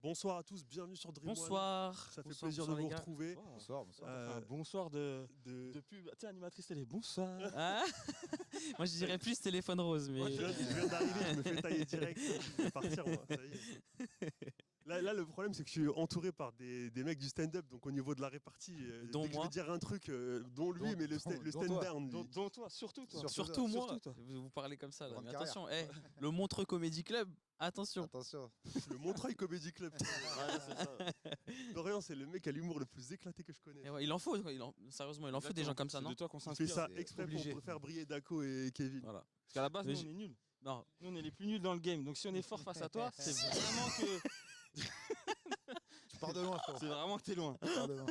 Bonsoir à tous, bienvenue sur Dream One. Bonsoir. Ça fait Bonsoir, plaisir bonsoir, de les vous gars. retrouver. Bonsoir, bonsoir. Un bonsoir de pub. Tu sais, animatrice télé, bonsoir. Ah moi, je dirais plus téléphone rose, mais. Moi, je viens d'arriver, je me fais tailler direct. Je vais partir, moi. Ça y est. Là, le problème, c'est que je suis entouré par des mecs du stand-up. Donc, au niveau de la répartie, Dont dès que je moi. veux dire un truc, dont lui, mais le stand-down. lui. Dont toi, surtout toi. Surtout moi. Surtout toi. Vous parlez comme ça, là. Grande Mais attention, le Montreux Comedy Club, attention. Attention. Le Montreuil Comedy Club. Ouais, c'est ça. Dorian, c'est le mec à l'humour le plus éclaté que je connais. Et ouais, il en faut, sérieusement, il en faut des gens comme ça, C'est non de toi qu'on Il fait s'inspire. ça c'est exprès obligé. pour faire briller Daco et Kevin. Voilà. Parce qu'à la base, Mais nous, on est nuls. Non, Nous, on est les plus nuls dans le game. Donc, si on est fort face à toi, c'est vraiment que Tu pars de loin, frérot. c'est vraiment que t'es loin. Tu pars de loin.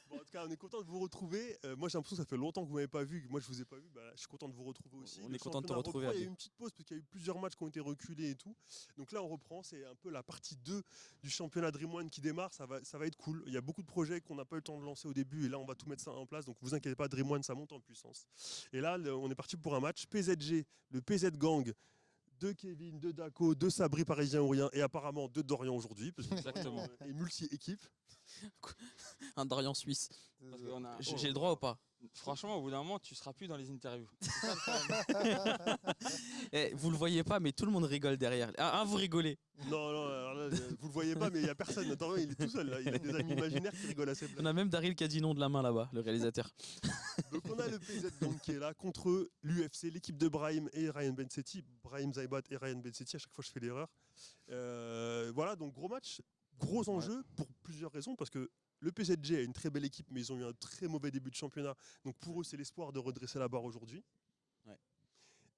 Bon, en tout cas, on est content de vous retrouver. Moi, j'ai l'impression que ça fait longtemps que vous m'avez pas vu. Moi, je vous ai pas vu. Bah, je suis content de vous retrouver aussi. On Le est content de te championnat retrouver, reprend. Il y a Abdel. eu une petite pause parce qu'il y a eu plusieurs matchs qui ont été reculés et tout. Donc là, on reprend. C'est un peu la partie 2 du championnat Dream One qui démarre. Ça va être cool. Il y a beaucoup de projets qu'on n'a pas eu le temps de lancer au début. Et là, on va tout mettre ça en place. Donc, vous inquiétez pas, Dream One, ça monte en puissance. Et là, on est parti pour un match. PZG, le PZ Gang. De Kevin, de Daco, de Sabri parisien ou rien, et apparemment de Dorian aujourd'hui, parce que Exactement. et multi-équipe. un Dorian suisse. Parce qu'on a- J'ai le droit ou pas? Franchement, au bout d'un moment, tu seras plus dans les interviews. Vous le voyez pas, mais tout le monde rigole derrière. Ah, vous rigolez. Non, alors là, vous le voyez pas, mais il n'y a personne. Dorian, il est tout seul, là. Il a des amis imaginaires qui rigolent à ses blagues. On a même Daryl qui a dit non de la main là-bas, le réalisateur. Donc on a le PZ Gang qui est là contre l'UFC, l'équipe de Brahim et Ryan Bensetti. Brahim Zaibat et Ryan Bensetti, à chaque fois je fais l'erreur. Voilà, donc gros match, gros enjeu pour plusieurs raisons, parce que le PZG a une très belle équipe, mais ils ont eu un très mauvais début de championnat. Donc pour eux, c'est l'espoir de redresser la barre aujourd'hui.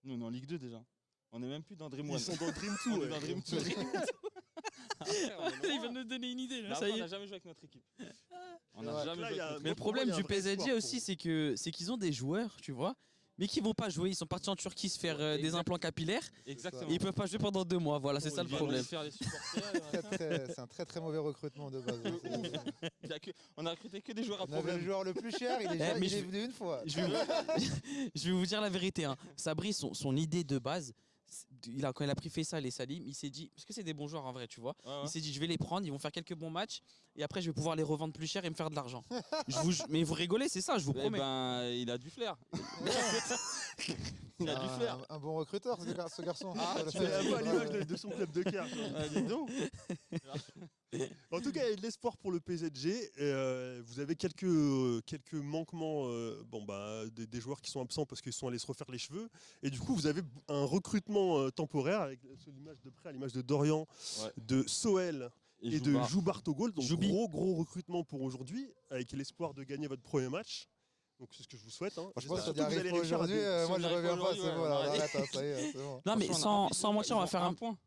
Nous, on est en Ligue 2 déjà. On n'est même plus dans Dream Ils One. sont dans Dream On 2. est dans Dream 2. Il va nous donner une idée, là, Là, ça après, y on n'a est. jamais joué avec notre équipe. On Ouais. n'a jamais Là, joué il y a- avec notre Mais le Pour moi, problème il y a un du vrai PSG espoir aussi, c'est qu'ils ont des joueurs, tu vois, mais qui vont pas jouer. Ils sont partis en Turquie se faire des Exact. implants capillaires Exactement. et ils peuvent pas jouer pendant 2 mois. Voilà, c'est ça le Ils viennent problème. faire les supporters. C'est un très mauvais recrutement de base. On a recruté que des joueurs à On avait le problème. joueur le plus cher, il est, mais il est je- venu une fois. Je vais, je vais vous dire la vérité. Hein. Sabri, son idée de base, quand il a pris Faisal et Salim, il s'est dit, parce que c'est des bons joueurs en vrai, tu vois, Ouais, ouais. il s'est dit, je vais les prendre, ils vont faire quelques bons matchs, et après je vais pouvoir les revendre plus cher et me faire de l'argent. Mais vous rigolez, c'est ça, je vous Eh promets. ben, il a du flair. Il a du flair. Un bon recruteur, ce garçon. Ah, C'est un peu à l'image de son club de cœur. Dis donc. En tout cas, il y a de l'espoir pour le PZG. Vous avez quelques manquements des joueurs qui sont absents parce qu'ils sont allés se refaire les cheveux. Et du coup, vous avez un recrutement temporaire avec l'image de près, à l'image de Dorian, Ouais. de Soel et de Joubar. Joubar Togol. Donc Joubi. gros recrutement pour aujourd'hui, avec l'espoir de gagner votre premier match. Donc c'est ce que je vous souhaite. Hein. Franchement, J'espère si surtout on y que vous arrive allez pas réussir à aujourd'hui, dé- moi on je arrive reviens pas, aujourd'hui, c'est bon, ouais, alors on arrête, ça y est, c'est bon. Non, mais Franchement, sans mentir, on va faire un. point.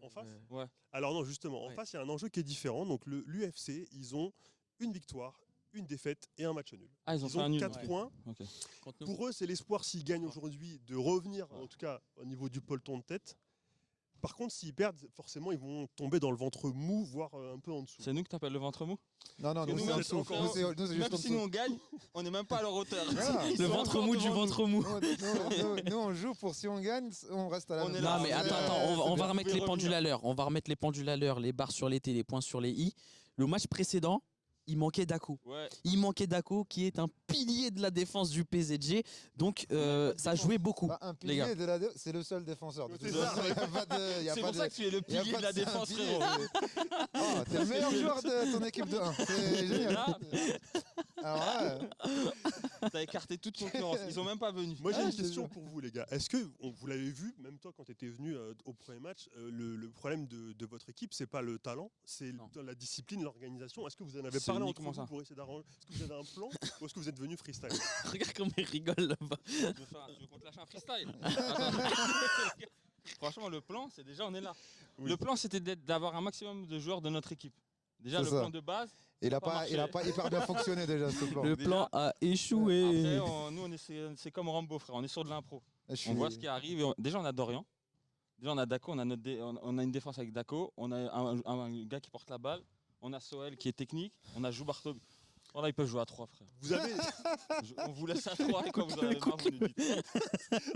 En face. Ouais. Alors non, justement, en Ouais. face, il y a un enjeu qui est différent. Donc l'UFC, ils ont une victoire, une défaite et un match nul. Ah, ils ont fait un nul. 4 ouais. points. Ok. Contre nous. Pour eux, c'est l'espoir s'ils gagnent aujourd'hui de revenir, en tout cas au niveau du peloton de tête. Par contre, s'ils perdent, forcément, ils vont tomber dans le ventre mou, voire un peu en dessous. C'est nous que t'appelles le ventre mou. Non, Parce que nous nous, c'est en même dessous. si Nous, c'est juste Même en si nous dessous. on gagne, on n'est même pas à leur hauteur. Ah, Ils Le sont ventre encore mou du devant nous. ventre mou. Nous, on joue pour si on gagne, on reste à la On même est place. là, Non mais c'est attends, bien, on c'est va bien. remettre Vous les pouvez pendules à l'heure. On va remettre les pendules à l'heure, les barres sur les T, les points sur les I. Le match précédent, il manquait Daco. Ouais. Il manquait Daco qui est un pilier de la défense du PZG. Donc ça jouait beaucoup. Bah, un les gars. pilier c'est le seul défenseur. C'est ça. Il y a pas de- il y a C'est pas pour ça de- que tu es le il y a pilier pas de la c'est un défense, pilier, frérot. Oh, t'es le meilleur joueur de ton équipe de 1. C'est génial. Là, Alors là, t'as écarté toute concurrence. Ils sont même pas venus. Moi, j'ai Ah, une je te question jure. pour vous, les gars. Est-ce que vous l'avez vu, même toi, quand tu étais venu au premier match, le problème de votre équipe, c'est pas le talent, c'est Non. la discipline, l'organisation. Est-ce que vous en avez C'est parlé entre uniquement vous ça. pour essayer d'arranger? Est-ce que vous avez un plan ou est-ce que vous êtes venu freestyle? Regarde comment il rigole là-bas. Tu veux qu'on te lâche un freestyle? Franchement, le plan, c'est déjà, on est là. Oui. Le plan, c'était d'avoir un maximum de joueurs de notre équipe. Déjà, C'est le ça. plan de base. il a pas pas marché. hyper bien fonctionné déjà ce plan. Le Déjà. plan a échoué. Après, nous, c'est comme Rambo, frère. On est sur de l'impro. Je suis- On voit ce qui arrive. Déjà, on a Dorian. Déjà, on a Daco. On a une défense avec Daco. On a un gars qui porte la balle. On a Soel qui est technique. On a Joubarto. Voilà, ils peuvent jouer à 3, frère. Vous avez, On vous laisse à 3 et quand vous en avez marre, vous nous dites.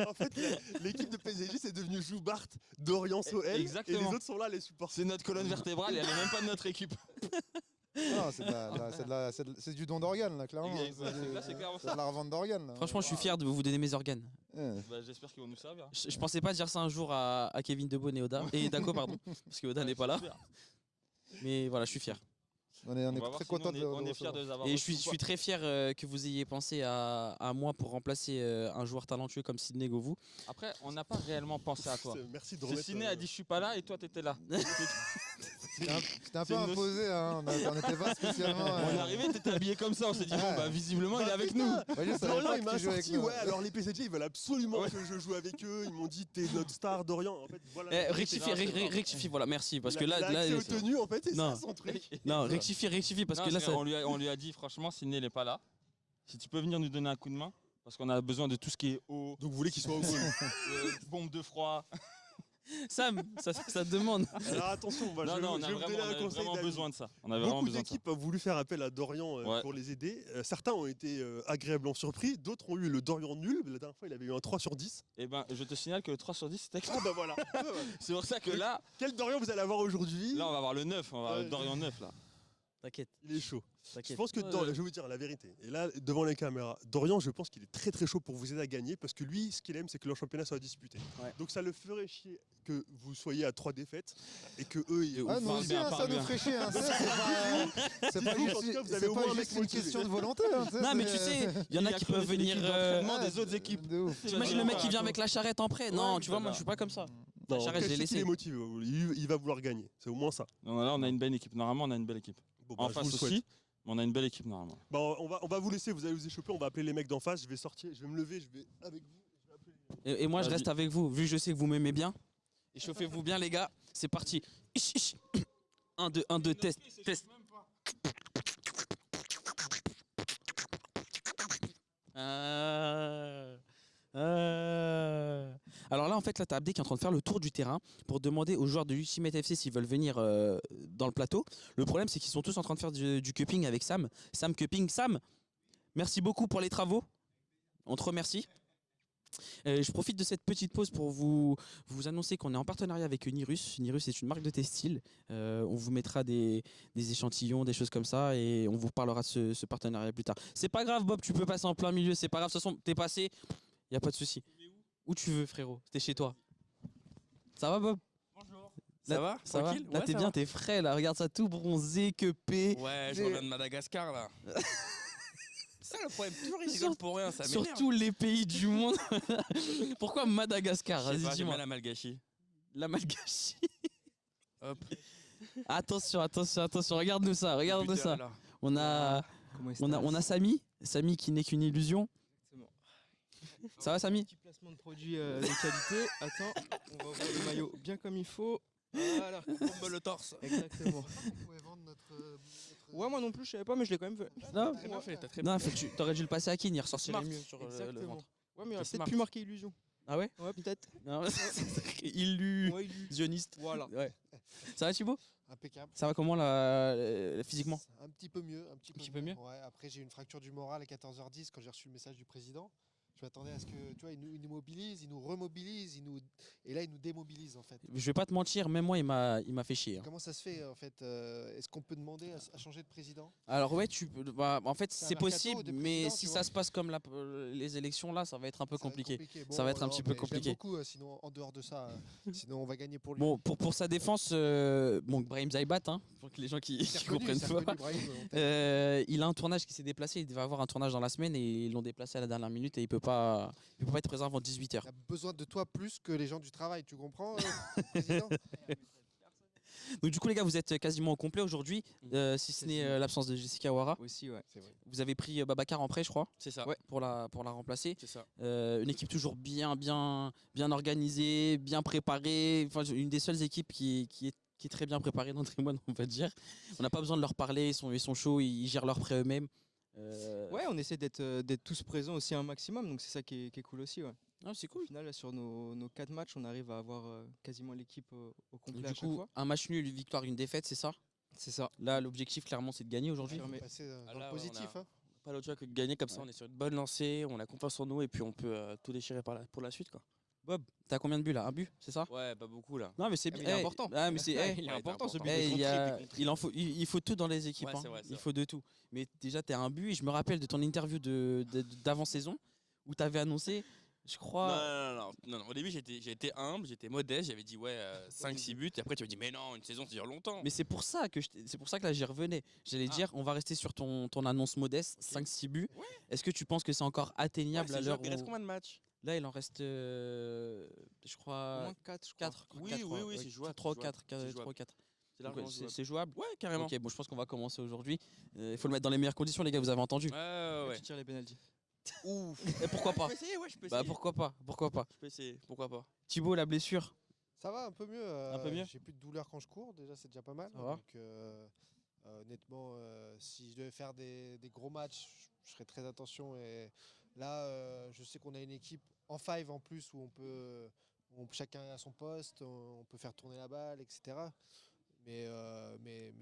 en fait, l'équipe de PSG c'est devenu Joubart, Dorian, Soel, et les Exactement. autres sont là, les supporters. C'est notre colonne vertébrale et elle est même pas de notre équipe. Non, c'est du don d'organes, là, clairement. Là, c'est clairement C'est de la revente d'organes. là. Franchement, je suis fier de vous donner mes organes. Ouais. Bah, j'espère qu'ils vont nous servir. Je pensais pas dire ça un jour à Kevin De Bruyne et Oda et Dako, pardon, parce que Oda n'est pas là. Mais voilà, je suis fier. On est On va voir très si nous, contents de on est fiers recevoir. de les avoir. Et je reçus suis ou pas. très fier que vous ayez pensé à moi pour remplacer un joueur talentueux comme Sidney Govou. Après, on n'a pas réellement pensé à toi. Merci de C'est remettre. Ciné a dit je suis pas là et toi t'étais là. C'était un peu C'est une imposé, hein. On n'était pas spécialement. On est arrivé, t'étais habillé comme ça, on s'est dit bon bah visiblement il est avec nous. Moi, je savais Dorian, pas il que m'a tu jouais avec sorti, nous. ouais, alors les PSG ils veulent absolument Ouais. que je joue avec eux, ils m'ont dit t'es notre star Dorian, en fait voilà. Rectifie, voilà, merci, parce que Il a là, accès aux tenues en fait, et Non. c'est ça son truc. non, rectifie, parce Non, que là, c'est- ça, on lui a dit franchement Ciné il est pas là. Si tu peux venir nous donner un coup de main, parce qu'on a besoin de tout ce qui est eau, Donc vous voulez qu'il soit au goal. bombe de froid. Sam, ça demande. Alors attention, Non, non, on je a vais vous donner un conseil vraiment d'amis. besoin de ça. On avait vraiment Beaucoup besoin de ça. d'équipes ont voulu faire appel à Dorian Ouais. pour les aider. Certains ont été agréablement surpris, d'autres ont eu le Dorian nul. La dernière fois, il avait eu un 3 sur 10. Et ben je te signale que le 3 sur 10 c'était Ah bah voilà. C'est pour ça que là, Quel Dorian vous allez avoir aujourd'hui? là on va avoir le 9, on va avoir Ouais. le Dorian 9 là. T'inquiète, Il est chaud. Je t'inquiète. pense que, Ouais, je ouais. vais vous dire la vérité. Et là, devant les caméras, Dorian, je pense qu'il est très très chaud pour vous aider à gagner parce que lui, ce qu'il aime, c'est que le championnat soit disputé. Ouais. Donc ça le ferait chier que vous soyez à 3 défaites et que eux, ils. Ah, nous Parle aussi, bien, hein, ça parle nous bien. ferait chier. Hein. C'est pas Dites-vous juste qu'en tout cas, vous avez c'est au moins pas un juste mec une motivé. question de volonté. Hein, Non, mais tu sais, il y en a qui peuvent venir. Des autres équipes. De ouf. T'imagines le mec qui vient avec la charrette en prêt? Non, Ouais, tu vois, mais moi là- je suis pas comme ça. Non, Charest, en tout cas, je l'ai je sais qu'il laissé. est motivé. Il va vouloir gagner. C'est au moins ça. Non, là on a une belle équipe. Normalement on a une belle équipe. Bon, En je face vous le souhaite. aussi, mais on a une belle équipe normalement. Bon, on va vous laisser, vous allez vous échoper, on va appeler les mecs d'en face, je vais sortir, je vais me lever, je vais avec vous. Je vais appeler- Et moi, je Vas-y. reste avec vous, vu que je sais que vous m'aimez bien. Échauffez-vous bien, les gars. C'est parti. 1, 2, test. Alors là, en fait, là, t'as Abdé qui est en train de faire le tour du terrain pour demander aux joueurs de Ultimate FC s'ils veulent venir dans le plateau. Le problème, c'est qu'ils sont tous en train de faire du cupping avec Sam. Sam Cupping. Sam, merci beaucoup pour les travaux. On te remercie. Je profite de cette petite pause pour vous annoncer qu'on est en partenariat avec Nirus. Nirus est une marque de textile. On vous mettra des échantillons, des choses comme ça, et on vous parlera de ce partenariat plus tard. C'est pas grave, Bob, tu peux passer en plein milieu. C'est pas grave, de toute façon, t'es passé. Y a pas de souci. Où tu veux, frérot. T'es chez toi. Ça va, Bob? Bonjour. Là, Ça va? Ça va? Tranquille? Là, Ouais, t'es ça bien, va. t'es frais. Là, regarde ça, tout bronzé, que paix. Ouais, je reviens de Madagascar là. C'est ça le problème, toujours ils Sur- rigolent pour rien, ça Sur m'énerve. tous les pays du monde. Pourquoi Madagascar? Je sais Vas-y, pas, j'aime dis-moi. bien la malgachie. La malgachie. Hop. Attention, regarde-nous ça, regarde-nous Buteur, ça. là. On a, Comment on a Samy, Samy qui n'est qu'une illusion. Exactement. Ça va, Samy? Petit placement de produit de qualité. Attends, on va ouvrir le maillot bien comme il faut. Voilà, Bombe le torse. exactement. Vous pouvez vendre notre. Ouais, moi non plus, je savais pas, mais je l'ai quand même fait. Non, Très bien fait, t'as très non, bien fait. t'aurais dû le passer à Kin, il ressortirait Smart. mieux sur le Exactement. ventre. Ouais, mais il aurait C'est peut-être smart. pu marquer illusion. Ah ouais? Ouais, peut-être. Non, Illu, Ouais, illusion. zioniste. Voilà. Ouais. Ça va, Thibaut? Impeccable. Ça va comment là, physiquement? Un petit peu mieux. Un petit peu mieux Ouais, après, j'ai eu une fracture du moral à 14h10 quand j'ai reçu le message du président. Je m'attendais à ce que, tu vois, il nous mobilise, il nous remobilise, et là, il nous démobilise, en fait. Je vais pas te mentir, même moi, il m'a fait chier. Hein. Comment ça se fait, en fait Est-ce qu'on peut demander à changer de président? Alors ouais, tu peux. Bah, en fait, C'est un c'est mercato possible, de mais président, si tu ça vois. se passe comme les élections là, ça va être un peu Ça va être compliqué. Bon, Ça va être un non, petit peu mais je l'aime compliqué. beaucoup, sinon, en dehors de ça, sinon on va gagner pour lui. Bon, pour sa défense, bon, Brahim Zaibat, hein, pour que les gens qui C'est comprennent reconnu, pas. Brahim, on t'aime. Il a un tournage qui s'est déplacé. Il devait avoir un tournage dans la semaine et ils l'ont déplacé à la dernière minute et il peut pas être présent avant 18h. Il a besoin de toi plus que les gens du travail, tu comprends, président? Donc du coup les gars, vous êtes quasiment au complet aujourd'hui, si ce n'est l'absence de Jessica Ouara. Aussi, ouais. C'est vrai. Vous avez pris Babacar en prêt, je crois, C'est ça. Ouais. pour la remplacer. C'est ça. Une équipe toujours bien organisée, bien préparée. Enfin, une des seules équipes qui est très bien préparée dans le on va dire. On n'a pas besoin de leur parler, ils sont chauds, ils gèrent leurs prêts eux-mêmes. Ouais, on essaie d'être tous présents aussi un maximum, donc c'est ça qui est cool aussi, ouais. Ah, c'est Au cool. final, là, sur nos 4 matchs, on arrive à avoir quasiment l'équipe au complet Du à chaque coup, fois. un match nul, une victoire, une défaite, c'est ça? C'est ça. Là, l'objectif, clairement, c'est de gagner aujourd'hui. Il faut Confirmé. passer dans Ah le là, ouais, positif. on a- Hein. Pas l'autre choix que de gagner, comme ça on est sur une bonne lancée, on a confiance en nous et puis on peut tout déchirer pour la suite quoi. Bob, t'as combien de buts là? Un but, c'est ça? Ouais, pas beaucoup là. Non, mais c'est Ah, mais bien. il est important. Ah, mais c'est. Il est Ouais, important ce important. but. Eh, de il, y a- contrib. il faut tout dans les équipes. Ouais, hein. c'est vrai, c'est Il vrai. faut de tout. Mais déjà, tu as un but. Et je me rappelle de ton interview d'avant-saison où tu avais annoncé, je Non, crois. non. Au début j'ai été humble, j'étais modeste, j'avais dit ouais 5-6 buts et après tu m'as dit mais non, une saison ça dure longtemps. Mais c'est pour ça que là j'y revenais. J'allais Ah. dire, on va rester sur ton annonce modeste, 5-6 buts. Ouais. Est-ce que tu penses que c'est encore Ouais, atteignable c'est à l'heure jouable. Il reste où... combien de matchs? Là, il en reste, je Au crois, moins 4, je crois. 4. Oui, c'est jouable. 3 c'est 4. jouable. 3 4. C'est largement jouable. C'est jouable. Ouais, carrément. Ok, bon, je pense qu'on va commencer aujourd'hui. Il faut le mettre dans les meilleures conditions, les gars, vous avez entendu. Ouais. Tu tires les pénaltys. Ouf. Et pourquoi pas? Je peux essayer, ouais, je peux Bah essayer. pourquoi pas? Je peux essayer, pourquoi pas. Thibaut, la blessure. Ça va un peu mieux. Un peu mieux. J'ai plus de douleur quand je cours. Déjà, c'est déjà pas mal. Ça va. Donc, honnêtement, si je devais faire des gros matchs, je ferais très attention. Et là, je sais qu'on a une équipe en five en plus où chacun à son poste, on peut faire tourner la balle, etc. Mais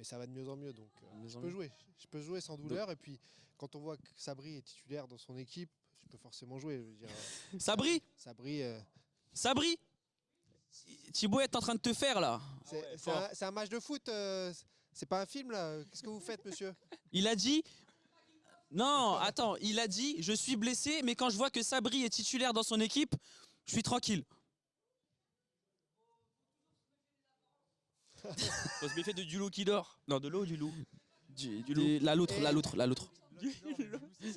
ça va de mieux en mieux. Donc, mieux je en peux mieux. jouer. Je peux jouer sans douleur. Et puis, quand on voit que Sabri est titulaire dans son équipe, je peux forcément jouer. Je veux dire, Sabri! Sabri, Sabri! Thibaut est en train de te faire là. c'est un match de foot. C'est pas un film là. Qu'est-ce que vous faites, monsieur? Il a dit. Non, attends, il a dit je suis blessé, mais quand je vois que Sabri est titulaire dans son équipe, je suis tranquille. Faut se méfier de du loup qui dort. Non, de l'eau ou du loup? La loutre, Et- la loutre, la loutre.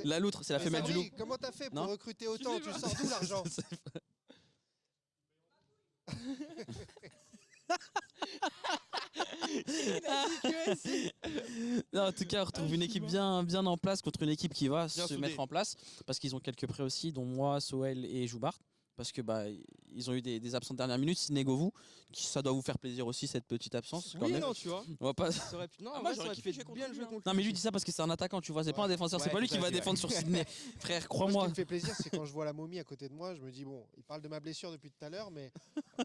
La loutre, c'est la Mais femelle du loup. Sabri, comment t'as fait pour Non. recruter autant? Tu sors d'où l'argent? Non, en tout cas, on retrouve une équipe bien en place contre une équipe qui va se soudée. mettre en place parce qu'ils ont quelques prêts aussi, dont moi, Soel et Joubart. Parce que ils ont eu des absents de dernière minute. Sinego, vous, ça doit vous faire plaisir aussi cette petite absence. Quand Oui, même. non, tu vois. On va pas. Ça aurait pu... Non, Ah, en moi, vrai, ça j'aurais aurait kiffé pu jouer être contre bien lui, joué hein. contre Non, mais lui lui. dit ça parce que c'est un attaquant, tu vois. C'est pas un défenseur. C'est Ouais, pas lui c'est qui ça, va c'est défendre sur Sydney. Frère, Moi, ce crois-moi. qui me fait plaisir, c'est quand je vois la momie à côté de moi, je me dis, bon, il parle de ma blessure depuis tout à l'heure, mais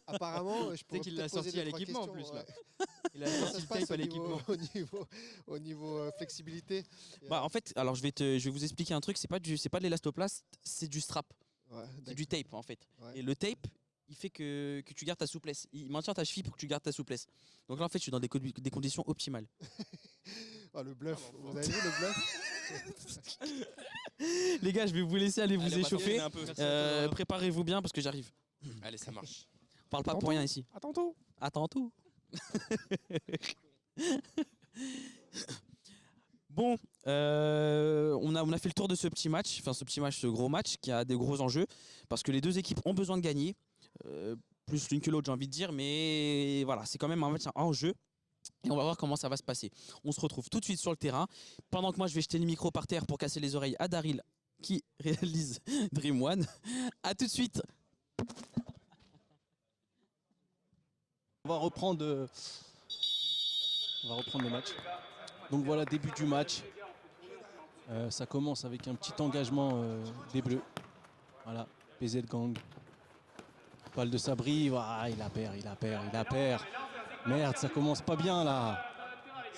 apparemment, je pourrais qu'il peut-être l'a sorti poser à deux, trois l'équipement, en questions, plus, là. ouais. Il a Comment ça sorti se le passe tape à l'équipement. au niveau flexibilité? Et, Bah, en fait, alors je vais vous expliquer un truc. C'est pas de l'élastoplast, c'est du strap. ouais, C'est d'accord. du tape en fait. Ouais. Et le tape, il fait que tu gardes ta souplesse. Il maintient ta cheville pour que tu gardes ta souplesse. Donc là, en fait, je suis dans des conditions optimales. Oh, le bluff, vous avez vu le bluff? Les gars, je vais vous laisser aller vous Allez, on va échauffer. terminer un peu. Merci à toi. Préparez-vous bien parce que j'arrive. Allez, ça marche. On parle pas pour rien ici. À tantôt. À tantôt. Bon, on a fait le tour de ce petit match, ce gros match qui a des gros enjeux parce que les deux équipes ont besoin de gagner, plus l'une que l'autre, j'ai envie de dire, mais voilà, c'est quand même un match en jeu. Et on va voir comment ça va se passer. On se retrouve tout de suite sur le terrain. Pendant que moi, je vais jeter le micro par terre pour casser les oreilles à Daryl qui réalise Dream One. A tout de suite. On va reprendre le match. Donc voilà, début du match. Ça commence avec un petit engagement des Bleus. Voilà, PZ Gang. Balle de Sabri, voilà, il a perd. Merde, ça commence pas bien là.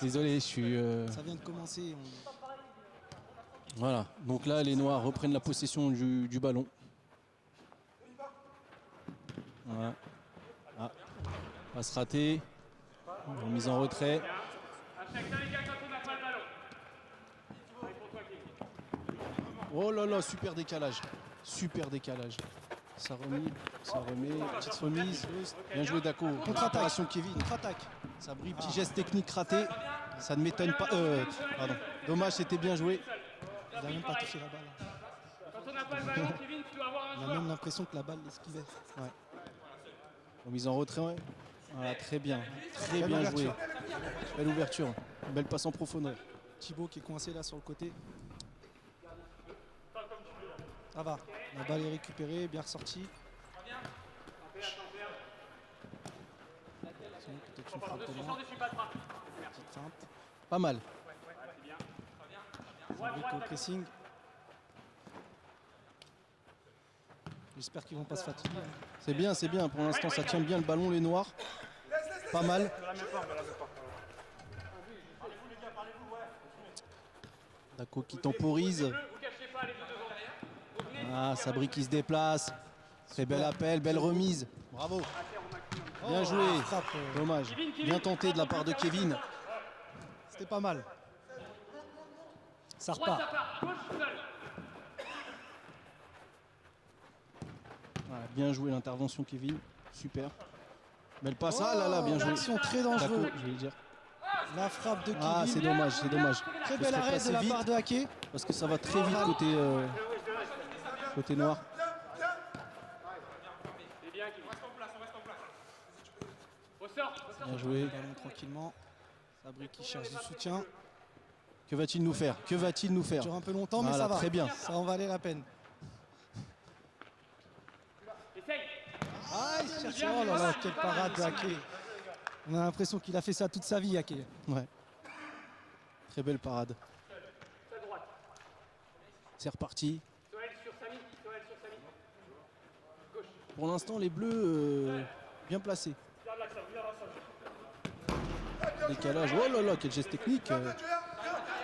Désolé, je suis... Ça vient de commencer. Voilà, donc là les Noirs reprennent la possession du ballon. Voilà. Ah. Passe ratée. Remise en retrait. Oh là là, super décalage. Ça remet, petite remise. Bien joué Daco. Contre-attaque. Kevin. Contre-attaque. Ça brille, petit geste technique raté. Ça ne m'étonne pas. Pardon. Dommage, c'était bien joué. Il n'a même pas touché la balle. On a même l'impression que la balle l'esquivait. Ouais. Remise en retrait. Ouais. Voilà, très bien. Très Belle bien ouverture. joué. Belle ouverture. Belle passe en profondeur. Thibaut qui est coincé là sur le côté. Ça va. La balle est récupérée, bien ressortie. Peut-être une frappe de main. Petite feinte. Pas mal. Sabri au pressing. J'espère qu'ils vont pas se fatiguer. C'est bien. Pour l'instant, ça tient bien le ballon, les Noirs. Pas mal. Daco qui temporise. Ah, Sabri qui se déplace. Très bel appel, belle remise. Bravo. Bien joué. Frappe, Dommage. Bien tenté de la part de Kevin. c'était pas mal. Ça repart. Voilà, bien joué l'intervention Kevin. Super. Belle passe. Ah là là, bien joué. Action très Daco, dangereuse. je vais le dire. La frappe de Kevin. Ah, c'est dommage, c'est dommage. Très Je bel serais arrêt passé de la vite part de Haké. parce que ça va très vite côté noir. Bien joué. Ballon tranquillement. Sabri qui cherche du soutien. Que va-t-il nous faire? Que va-t-il nous faire? Ça dure un peu longtemps, mais Voilà, ça va. très bien. Ça en valait la peine. Ah, il cherche. Oh là là, quelle parade de Haké. On a l'impression qu'il a fait ça toute sa vie, Haké. Ouais. Très belle parade. C'est reparti. Pour l'instant, les bleus bien placés. Décalage. Oh là là, quel geste technique.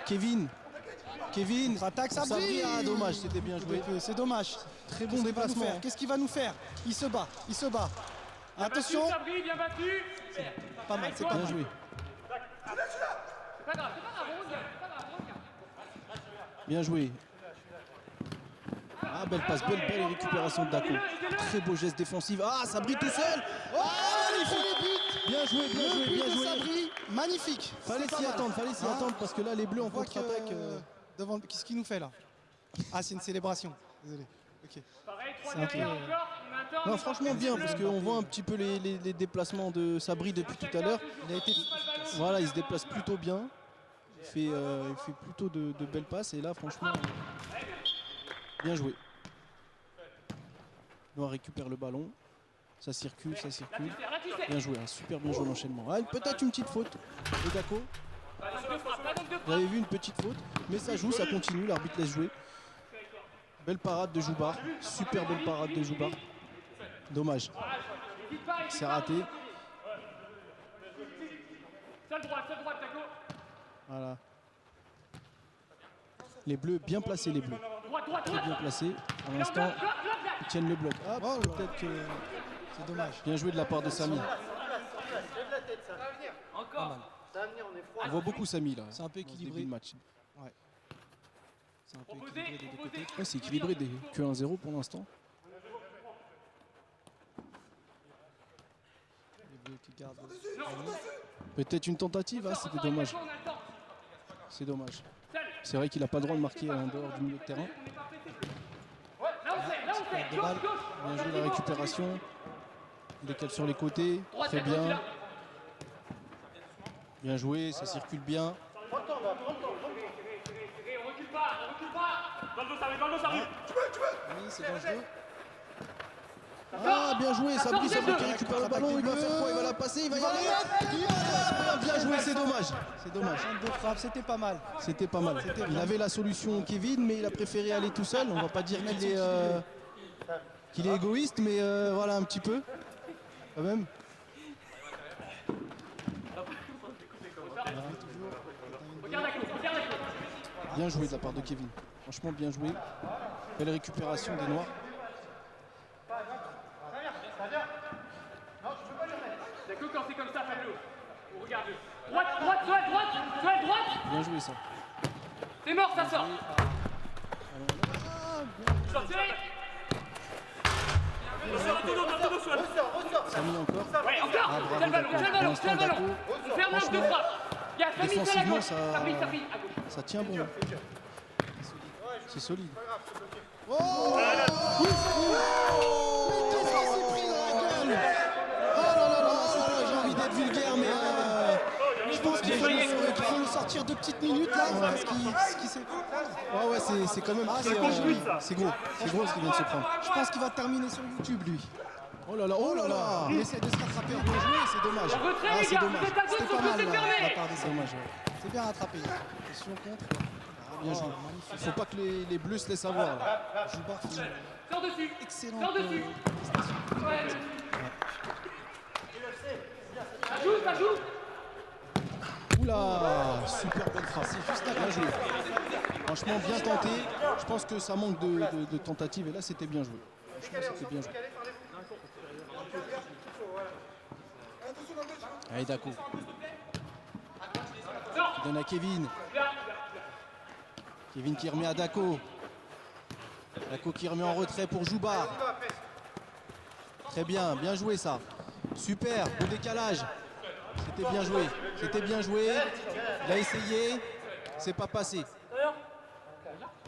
Kevin. Kevin. Attaque Pour Sabri. Ah, dommage, c'était bien joué. C'est dommage. Très bon déplacement. Qu'est-ce qu'il va nous faire? Il se bat, il se bat. Attention. Pas mal, c'est pas Bien mal. joué. Bien joué. Ah, belle passe, belle récupération de Daco. Très beau geste défensif. Ah, Sabri tout seul. Oh, il fait les buts. Bien joué, bien Le joué, but bien de joué. Sabri, magnifique. Fallait C'est pas s'y mal. attendre, fallait s'y Hein, attendre parce que là, les bleus en on voit que, contre-attaque. devant, qu'est-ce qu'il nous fait là? Ah, c'est une célébration. Désolé. Ok. C'est un peu, non, franchement bien parce qu'on voit un petit peu les déplacements de Sabri depuis tout à l'heure. Il a été. Voilà, il se déplace plutôt bien. Il fait plutôt de belles passes et là, franchement, bien joué. Noir récupère le ballon. Ça circule, ça circule. Bien joué, hein, super bien joué l'enchaînement. Ah, peut-être une petite faute de Daco. Vous avez vu une petite faute, mais ça joue, ça continue, l'arbitre laisse jouer. Belle parade de Joubar, super belle parade de Joubar. Dommage. C'est raté. Voilà. Les bleus, bien placés les bleus. Très bien placés. Pour l'instant, ils tiennent le bloc. Ah, Oh là. peut-être que... C'est dommage. Bien joué de la part de Samy. Pas mal. On voit beaucoup Samy là. C'est un peu dans ce équilibré. début de match. C'est un peu équilibré des deux côtés. Ouais, c'est équilibré que 1-0 pour l'instant. Les bleus qui gardent le ballon. Peut-être une tentative, hein, c'était dommage. C'est dommage. C'est vrai qu'il n'a pas le droit de marquer en dehors du milieu de terrain. Perte de balle. Bien joué la récupération. Il décale sur les côtés. Très bien. Bien joué, ça circule bien. Oui, c'est dangereux. Ah, bien joué, Sabri qui récupère le ballon. Il va faire quoi? Il va la passer, il va y aller. Bien joué, c'est dommage. C'est dommage. Champ de frappe, c'était pas mal. C'était pas mal. Il avait la solution Kevin, mais il a préféré aller tout seul. On va pas dire qu'il est égoïste, mais voilà un petit peu. Quand même. Bien joué de la part de Kevin. Franchement bien joué. Belle récupération des Noirs. D'accord, quand c'est comme ça, Fabio. Regarde. Droite, droite. Bien joué ça. C'est mort, ça sort. Sortez. Samy encore. Ouais, encore. Ah, Tiens le bravo ballon, Daco. tiens le ballon, tiens le ballon. On fait un manche de frappe. Il y a Samy, c'est à Défensivement, gauche. ça, Sabri, à gauche. ça tient bon. C'est solide. Oh, qu'est-ce qu'il s'est pris dans la gueule? Oh là là là, j'ai envie d'être vulgaire, mais je pense qu'il faut le sortir 2 petites minutes là. Parce qu'il s'est... Ouais, ouais, c'est quand même très, c'est gros. C'est gros ce qu'il vient de se prendre. Je pense qu'il va terminer sur YouTube lui. Oh là là, oh là là. Il essaie de se rattraper. Bien joué, c'est dommage. Retrait, Ah, les c'est gars. dommage. Vous êtes à gauche, C'était son pas but mal est là, de la fermé. part des C'est dommage, ouais. C'est bien rattrapé. Question contre. Bien joué. Il faut pas que les bleus se laissent avoir. Là. Joubar fait une Sors dessus. excellente Sors dessus. prestation. Ouais. Ça joue. Oula, super belle frappe. C'est juste à Bien côté. joué. Franchement, bien tenté. Je pense que ça manque de tentatives. Et là, c'était bien joué. Franchement, c'était bien joué. Allez, Dako. Qui donne à Kevin. Kevin qui remet à Dako. Dako qui remet en retrait pour Joubar. Très bien, bien joué ça. Super, beau décalage. C'était bien joué. C'était bien joué. Il a essayé. C'est pas passé.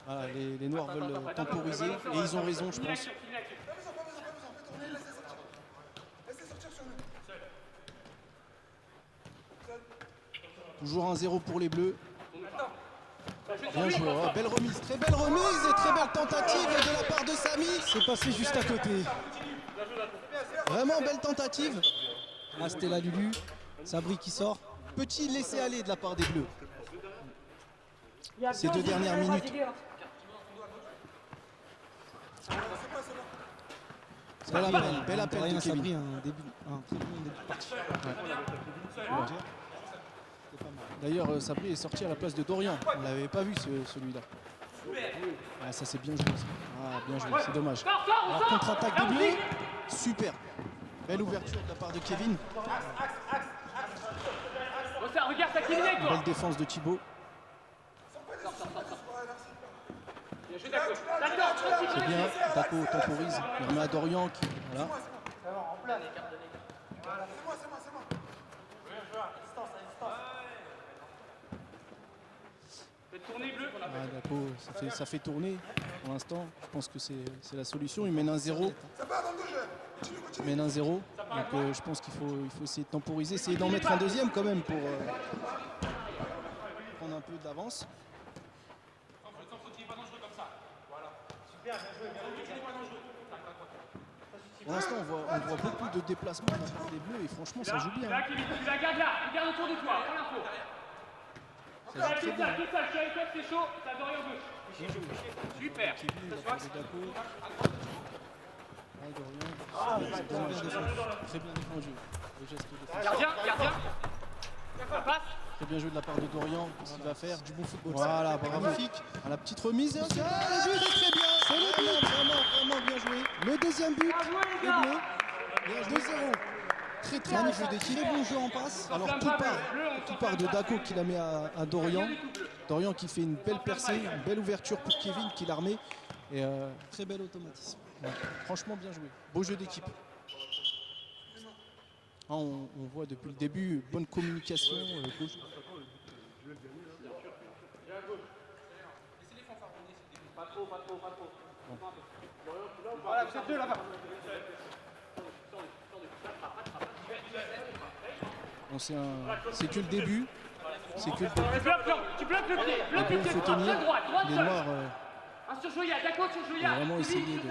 Voilà, les Noirs veulent temporiser. Et ils ont raison, je pense. Toujours 1-0 pour les Bleus. Bien joué, oh, belle remise, très belle remise et très belle tentative de la part de Samy. C'est passé juste à côté. Vraiment belle tentative. Ah, c'était la Lulu. Sabri qui sort. Petit laisser-aller de la part des Bleus. Ces 2 dernières minutes. Bel appel de Kevin. Sabri, un très bon début de partie. D'ailleurs, Sabri est sorti à la place de Dorian. On l'avait pas vu celui-là. Ah, ça c'est bien joué. Ça. Ah, bien joué, c'est dommage. Alors contre-attaque des Bleus. Super. Belle ouverture de la part de Kevin. Regarde, t'as Kevin avec toi. Belle défense de Thibaut. C'est bien. Dako temporise. Il remet à Dorian. Voilà. Ah, Dako, ça fait tourner pour l'instant. Je pense que c'est la solution. Il mène 1-0. Il mène 1-0. Donc je pense qu'il faut essayer de temporiser, essayer d'en mettre un deuxième quand même pour prendre un peu d'avance. Pour l'instant, on voit beaucoup de déplacements de la part des Bleus et franchement, ça joue bien. Là, Kevin, tu la gardes là. Regarde autour de toi. Prends l'info. Ça joue très bien. Tout ça, je suis avec toi, c'est chaud. T'as Dorian gauche. Super. Kevin, la part de Dako. Ah, Dorian. C'est dommage. Très bien défendu. Le geste défensif. Gardien. Ça passe. Très bien joué de la part de Dorian. Qu'est-ce qu'il va faire? Du bon football. Voilà, magnifique. À la petite remise. Le but est très bien. C'est le but. Vraiment bien joué. Le deuxième but des Bleus. 2-0. Très Très jeu d'équipe. Très bon jeu en passe. Alors tout part de Dako qui la met à Dorian. Dorian qui fait une belle percée, une belle ouverture pour Kevin qui la remet. Et Très bel automatisme. ouais, franchement bien joué. Beau jeu d'équipe. Ah, on voit depuis le début, bonne communication. Beau jeu. Voilà, vous êtes deux là-bas. Bon, c'est que le début. C'est que le début. Tu bloques le pied. Donc, il faut tenir. Droite Les seule. Noirs Un sur Joya, d'accord sur ont Joya. vraiment essayé de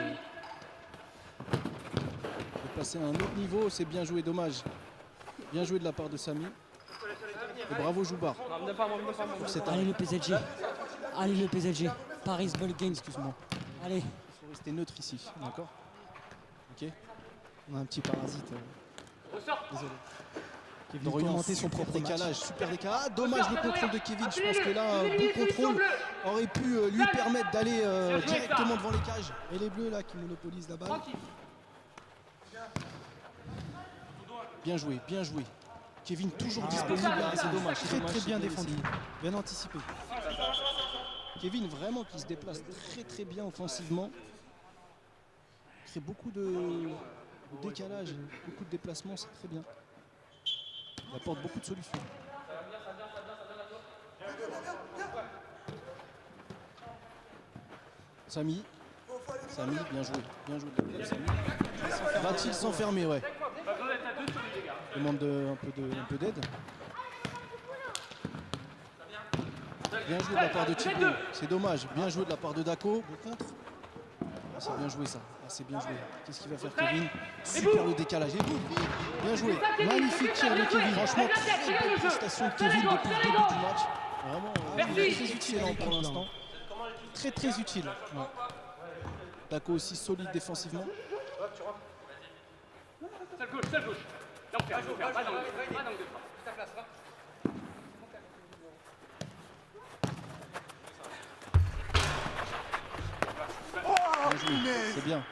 passer à un autre niveau. C'est bien joué, dommage. Bien joué de la part de Samy. Et bravo Joubar. Allez le PSG. Allez le PSG. Paris Ball Game, excuse-moi. Allez. Il faut rester neutre ici, d'accord? Ok. On a un petit parasite. Désolé. Kevin Dorian, commenter son propre décalage, match. super décalage. Ah, dommage le contrôle de Kevin. Je pense que là, un bon contrôle aurait pu lui permettre d'aller directement devant les cages. Et les Bleus là qui monopolisent la balle. Bien joué, bien joué. Kevin toujours disponible, c'est dommage. Très bien défendu. Bien anticipé. Kevin vraiment qui se déplace très bien offensivement. Il crée beaucoup de décalage, beaucoup de déplacements, c'est très bien. Il apporte beaucoup de solutions. Samy, bien joué de la part de Samy. Va-t-il s'enfermer, ouais. Demande un peu d'aide. Bien joué de la part de Thibaut, c'est dommage. Bien joué de la part de Dako. Le contre. Ah, c'est bien joué ça. Ah, c'est bien joué. Qu'est-ce qu'il va faire Kevin? Super le décalage. Et boum. Bien joué. Magnifique tir de Kevin. Franchement, très belle prestation de Kevin depuis le début du match. Vraiment, très utile pour l'instant. Très utile. Ouais. Dako aussi solide défensivement. Seule gauche. Là, on fait. Pas d'angle de frappe. bien.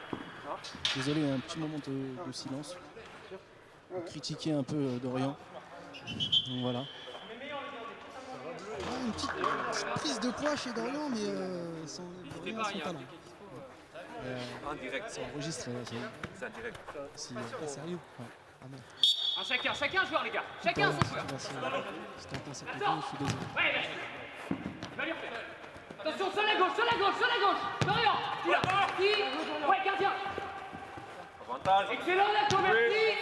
Désolé, un petit moment de silence. Pour critiquer un peu Dorian. Donc voilà. Une petite prise de poids chez Dorian, mais Dorian a son talent. Ça enregistre. C'est indirect. Pas sérieux. Ouais. Ah non. Chacun un joueur, les gars. Chacun son joueur. Si t'entends ça plutôt, je suis désolé. Ouais, vas-y. Va lui refaire. Attention, sur la gauche. Dorian, tu l'as. Qui ouais, gardien. Avantage. Excellent, la convertie.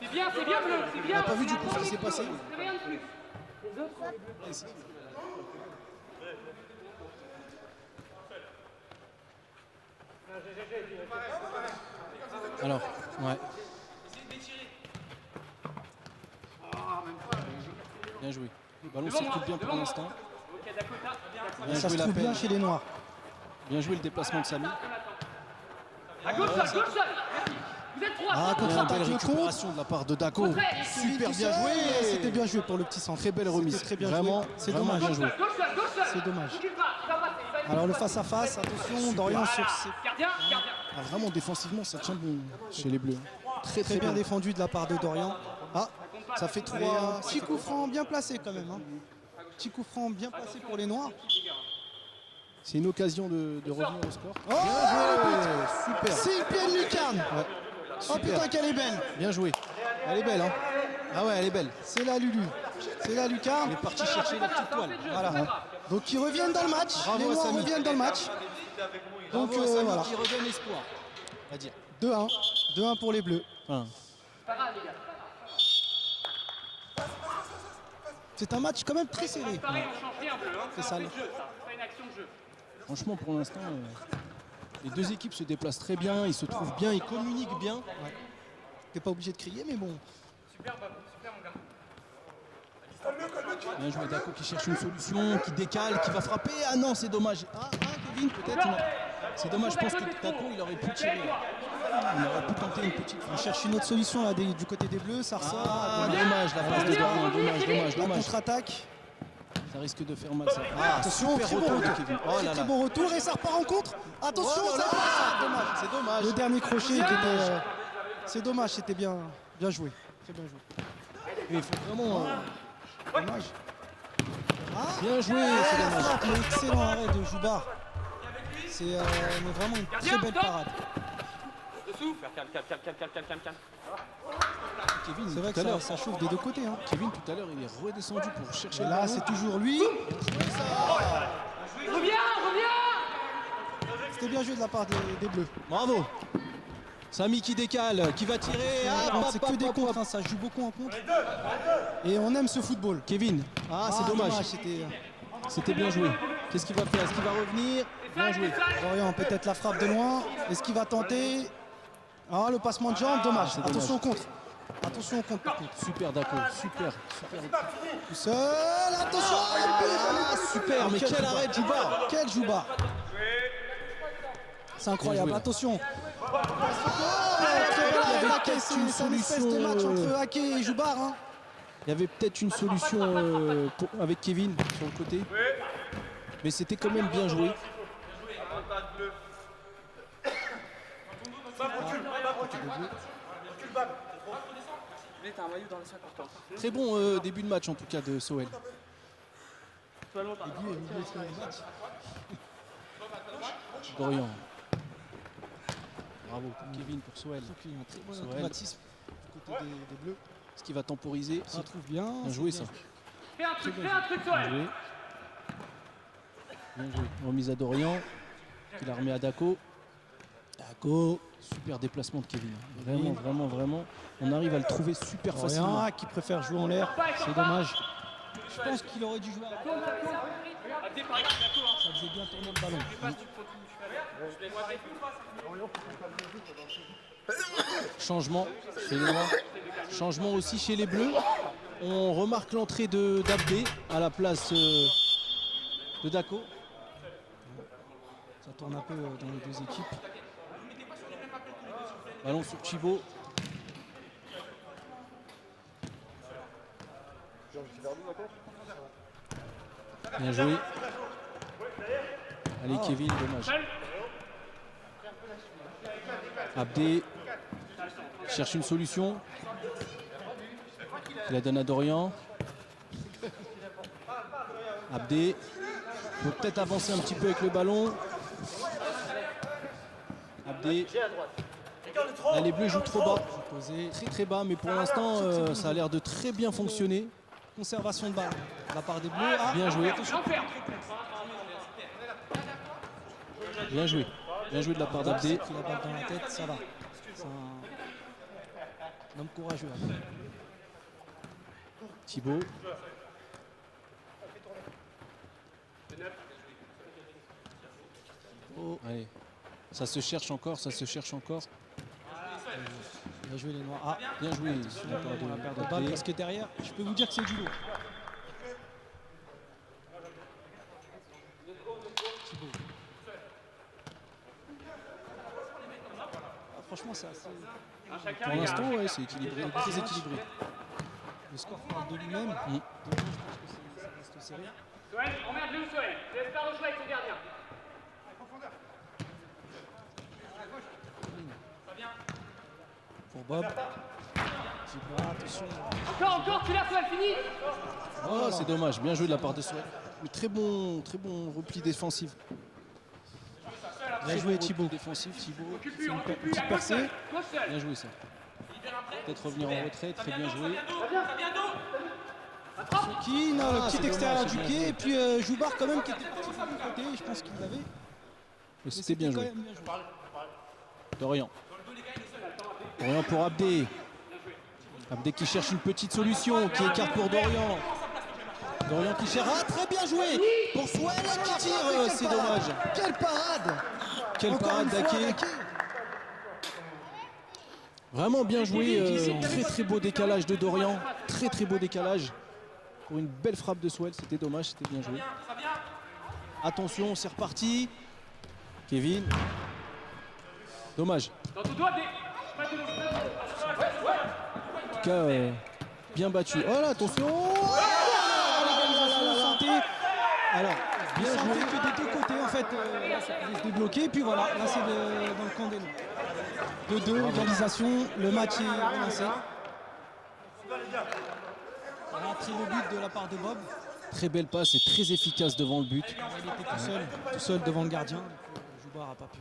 C'est bien bleu, c'est bien. On n'a pas vu du coup ce qui s'est passé. C'est rien de plus. Les autres. Alors, ouais. Bien joué. Le ballon circule bien pour l'instant. Bien Ça se joué la trouve bien peine. chez les Noirs. Bien joué le déplacement de Samy. À gauche, merci. Vous êtes trois. Ah, Belle contre-attaque le contre. récupération de la part de Daco. Super bien joué. C'était bien joué pour le petit centre. Très belle remise. C'était très bien Vraiment, joué. C'est vraiment dommage. bien joué. C'est dommage. Alors le face-à-face, attention, Dorian sur ses... Gardien. Ah, vraiment défensivement, ça tient bon chez les Bleus. Très bien défendu de la part de Dorian. Ah, Ça fait et, 3. petit coup franc bien placé quand même. Hein. Petit coup franc bien placé pour les Noirs. C'est une occasion de revenir au score. Oh, Super. c'est une pleine lucarne. Ouais. Oh Super. putain qu'elle est belle. Bien joué. Elle est belle, hein. Ah ouais, elle est belle. C'est la Lulu. C'est la lucarne. Elle est partie chercher la petite toile. Voilà. Donc ils reviennent dans le match. Bravo les à Noirs Samy. reviennent dans le match. Donc Bravo à Samy voilà. qui redonne espoir. On va dire. 2-1. 2-1 pour les Bleus. Enfin, C'est un match quand même très serré. Pareil, on change rien, bleu. C'est sale. C'est pas une action de jeu. franchement, pour l'instant, les deux équipes se déplacent très bien, ils se trouvent bien, ils communiquent bien. T'es pas obligé de crier, mais bon. Super, mon gars. Bien joué Daco qui cherche une solution, qui décale, qui va frapper. Ah non, c'est dommage. Ah, Kevin, peut-être non. C'est dommage, je pense que Daco, il aurait pu tirer. Il aurait pu tenter une petite. On cherche une autre solution là, du côté des Bleus, ça ressort. Ah, dommage, la passe de Dorian, dommage. La contre-attaque. Ça risque de faire mal ça. Ah, Attention, super très bon retour de retour. Kevin. Oh là Très là. bon retour et ça repart en contre. Attention, Oh là ça là, passe. dommage, c'est dommage. Le dernier crochet qui était. C'est dommage, c'était bien joué. Très bien joué. Il faut vraiment. Dommage. Bien joué, c'est La dommage. frappe, l'excellent arrêt de Joubar. C'est vraiment une très belle parade. Dessous. Calme. Kevin, C'est vrai tout à que l'heure, ça chauffe des deux côtés. Hein. Kevin tout à l'heure, il est redescendu pour chercher Et le là, ballon. c'est toujours lui. Reviens. C'était bien joué de la part des Bleus. Bravo. Samy qui décale, qui va tirer. C'est que des contres, hein, ça joue beaucoup en contre. Et on aime ce football. Kevin, c'est dommage. C'était C'était bien joué. Qu'est-ce qu'il va faire? Est-ce qu'il va revenir? Bien joué. Dorian, peut-être la frappe de loin. Est-ce qu'il va tenter? Ah, le passement de jambe, dommage. c'est dommage. Attention au contre. Attention au contre par contre. Super Daco, super. Tout seul, attention. Super, mais quel arrêt de Joubar. Quel Joubar. C'est incroyable, Bien joué. attention. Il y avait Haké, peut-être une c'est une espèce de solution, match entre Haké et Joubar. Hein. Il y avait peut-être une solution avec Kevin sur le côté. Mais c'était quand même bien joué. Très bon début de match en tout cas de Soel. Dorian. Bravo Kevin pour Soel. Il y a un très bon Soel. automatisme du côté des Bleus. Est-ce qu'il va temporiser? Ça trouve bien. Bien c'est joué bien. ça. Fais un truc, Bien Soel. joué. Bien joué. Remise à Dorian. Il a remis à Daco. Daco. Super déplacement de Kevin. Vraiment. On arrive à le trouver super facilement. Dorian qui préfère jouer en l'air. C'est dommage. Je pense qu'il aurait dû jouer à la Ça faisait bien tourner le ballon. Changement chez les Noirs. Changement aussi chez les Bleus. On remarque l'entrée d'Abdé à la place de Daco. Ça tourne un peu dans les deux équipes. Ballon sur Chibo. Bien joué. Allez, Kevin, dommage. Abdé cherche une solution. Il la donne à Dorian. Abdé peut peut-être avancer un petit peu avec le ballon. Abdé. Là, les Bleus jouent trop bas. Très très bas, mais pour l'instant, ça a l'air de très bien fonctionner. Conservation de balle de la part des Bleus. Ah, Bien joué. Bien joué. Bien joué de la part d'Abdé. qui a la balle dans la tête, ça va. C'est un homme courageux. Thibaut. Oh, Allez. Ça se cherche encore, ça se cherche encore. bien joué les Noirs. Ah, Bien joué. on a perdu de balle parce que derrière, je peux vous dire que c'est du lourd. Thibaut. Ah, franchement, c'est assez. Pour l'instant, ouais, c'est équilibré, très équilibré. Le score parle de lui-même. Demain, je pense que ça reste serré. Soel, emmerde-le ou Soel. Laisse pas rejouer avec le gardien. Pour Bob. Thibaut, attention. Encore, tu l'as, Soel, fini. Oh, c'est dommage. Bien joué de la part de Souhait. Mais très bon repli défensif. Bien joué Thibaut. Défensif, Thibaut. C'est une petite percée. Toi seul. Bien joué ça. Peut-être revenir en retrait, très bien joué. Qui le Ah, petit c'est extérieur dommage, du c'est pied bien et puis Joubar quand même qui était parti du côté, je pense qu'il l'avait. Mais c'était bien quand joué. même bien joué. Dorian. Dorian pour Abdé. Abdé qui cherche une petite solution, qui écarte pour Dorian. Dorian qui cherche. Ah, très bien joué pour Souel qui tire, c'est dommage. Quelle parade! Quelle Encore parade une fois, d'Aké. Daké. Vraiment bien joué, très très beau décalage de Dorian. Très très beau décalage. Pour une belle frappe de Souel, c'était dommage, c'était bien joué. Attention, c'est reparti. Kevin. Dommage. Dans ton doigt, des. En tout cas, bien battu. Oh là, attention. L'organisation santé. Alors, bien Bien joué joué. que des deux côtés en fait, là, ça pouvait se débloquer. Et puis voilà, là c'est dans le camp des Noirs. 2-2, égalisation, le match est relancé. Voilà, très beau but de la part de Bob. Très belle passe et très efficace devant le but. Il était tout seul devant le gardien. Donc, Joubar n'a pas pu.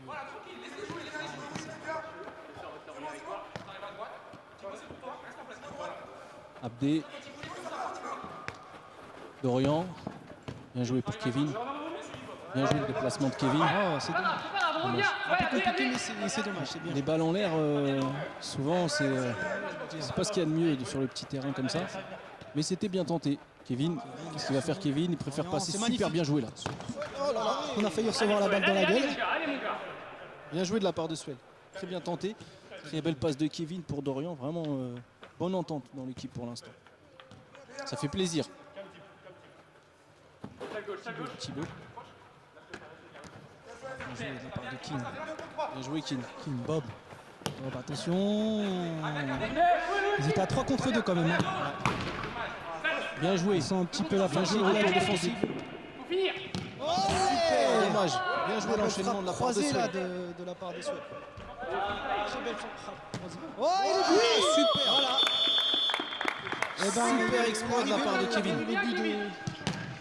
Abdé. Dorian. Bien joué pour Kevin. Bien joué le déplacement de Kevin. Oh, c'est dommage. C'est pas grave, reviens. Un peu compliqué, mais c'est dommage, c'est bien. Les balles en l'air, souvent, c'est pas ce qu'il y a de mieux sur le petit terrain comme ça. Mais c'était bien tenté. Kevin, qu'est-ce qu'il va faire Kevin? Il préfère Non, passer c'est super magnifique. bien joué là. Oh là là, on a failli recevoir la balle dans la gueule. Allez, mon gars. Bien joué de la part de Suel. Très bien tenté. Très belle passe de Kevin pour Dorian. Vraiment bonne entente dans l'équipe pour l'instant. Ça fait plaisir. Thibaut. Bien joué de la part de King. Bien joué King. King, Bob. Bob, attention. Ils étaient à 3 contre 2 quand même. Hein. Bien joué. Ils sont un petit peu la Bien fin joué le relais défensif. Faut finir. Super dommage. Bien joué l'enchaînement de la part de croisée là Suel. de la part de Suède. Très belle frappe. Oh, il est but. Super. Voilà. Eh ben, Super exploit de la part de Kevin. Le but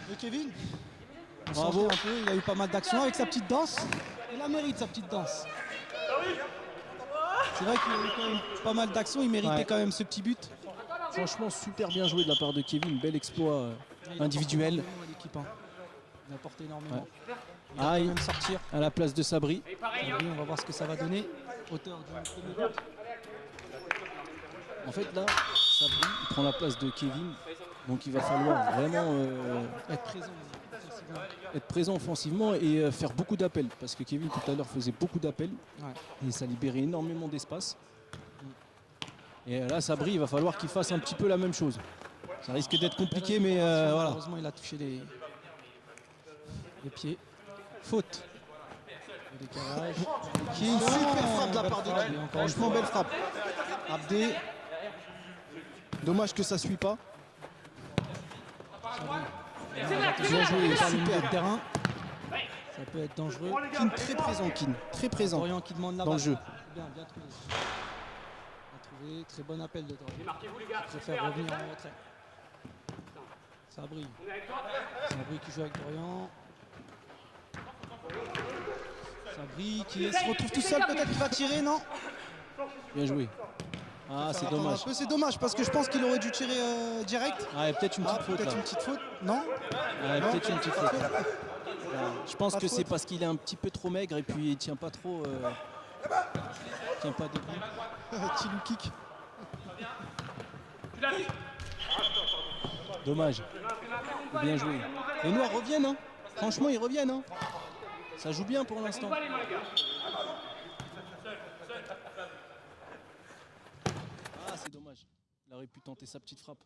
de Kevin. On Bravo. changeait un peu, il a eu pas mal d'actions avec sa petite danse. Il la mérite sa petite danse. C'est vrai qu'il a eu quand même pas mal d'actions, il méritait Ouais. quand même ce petit but. Franchement, super bien joué de la part de Kevin. Bel exploit individuel. Il a apporté l'équipe, hein. Il a apporté énormément. Ouais. Il va Ah, quand il- même sortir. À la place de Sabri. Et pareil, hein. Sabri, on va voir ce que ça va donner. Auteur du premier but. En fait, là, Sabri il prend la place de Kevin. Donc il va falloir vraiment Être présent. offensivement. être présent offensivement et faire beaucoup d'appels. Parce que Kevin, tout à l'heure, faisait beaucoup d'appels. Ouais. Et ça libérait énormément d'espace. Et là, Sabri, il va falloir qu'il fasse un petit peu la même chose. Ça risque d'être compliqué, mais voilà. Heureusement, il a touché les pieds. Faute. Le décalage. Qui est une super frappe de la Belle part de frappe, Kevin. et encore une Franchement, fois. belle frappe. Abdé. Dommage que ça suit pas. Bien joué, super terrain. Ça peut être dangereux. Keane très présent, Keane. Très présent. Dorian qui demande la dans le balle. jeu. Bien trouvé. Bien trouvé. Très bon appel de Dorian. Marquez-vous les gars. Je préfère revenir en retrait. Sabri. Sabri qui joue avec Dorian. Sabri qui se retrouve tout seul, peut-être qu'il va tirer, non? Bien joué. Ah, c'est dommage. Un peu, c'est dommage parce que je pense qu'il aurait dû tirer direct. Ah, peut-être une petite faute Peut-être là. une petite faute, non? Ouais, peut-être une petite faute. Je pense Pas que de c'est faute. parce qu'il est un petit peu trop maigre et puis il tient pas trop. Tient pas debout. Petit low kick. Dommage. Bien joué. Les Noirs reviennent, hein. Franchement, ils reviennent, hein. Ça joue bien pour l'instant. Ah, c'est dommage. Il aurait pu tenter sa petite frappe.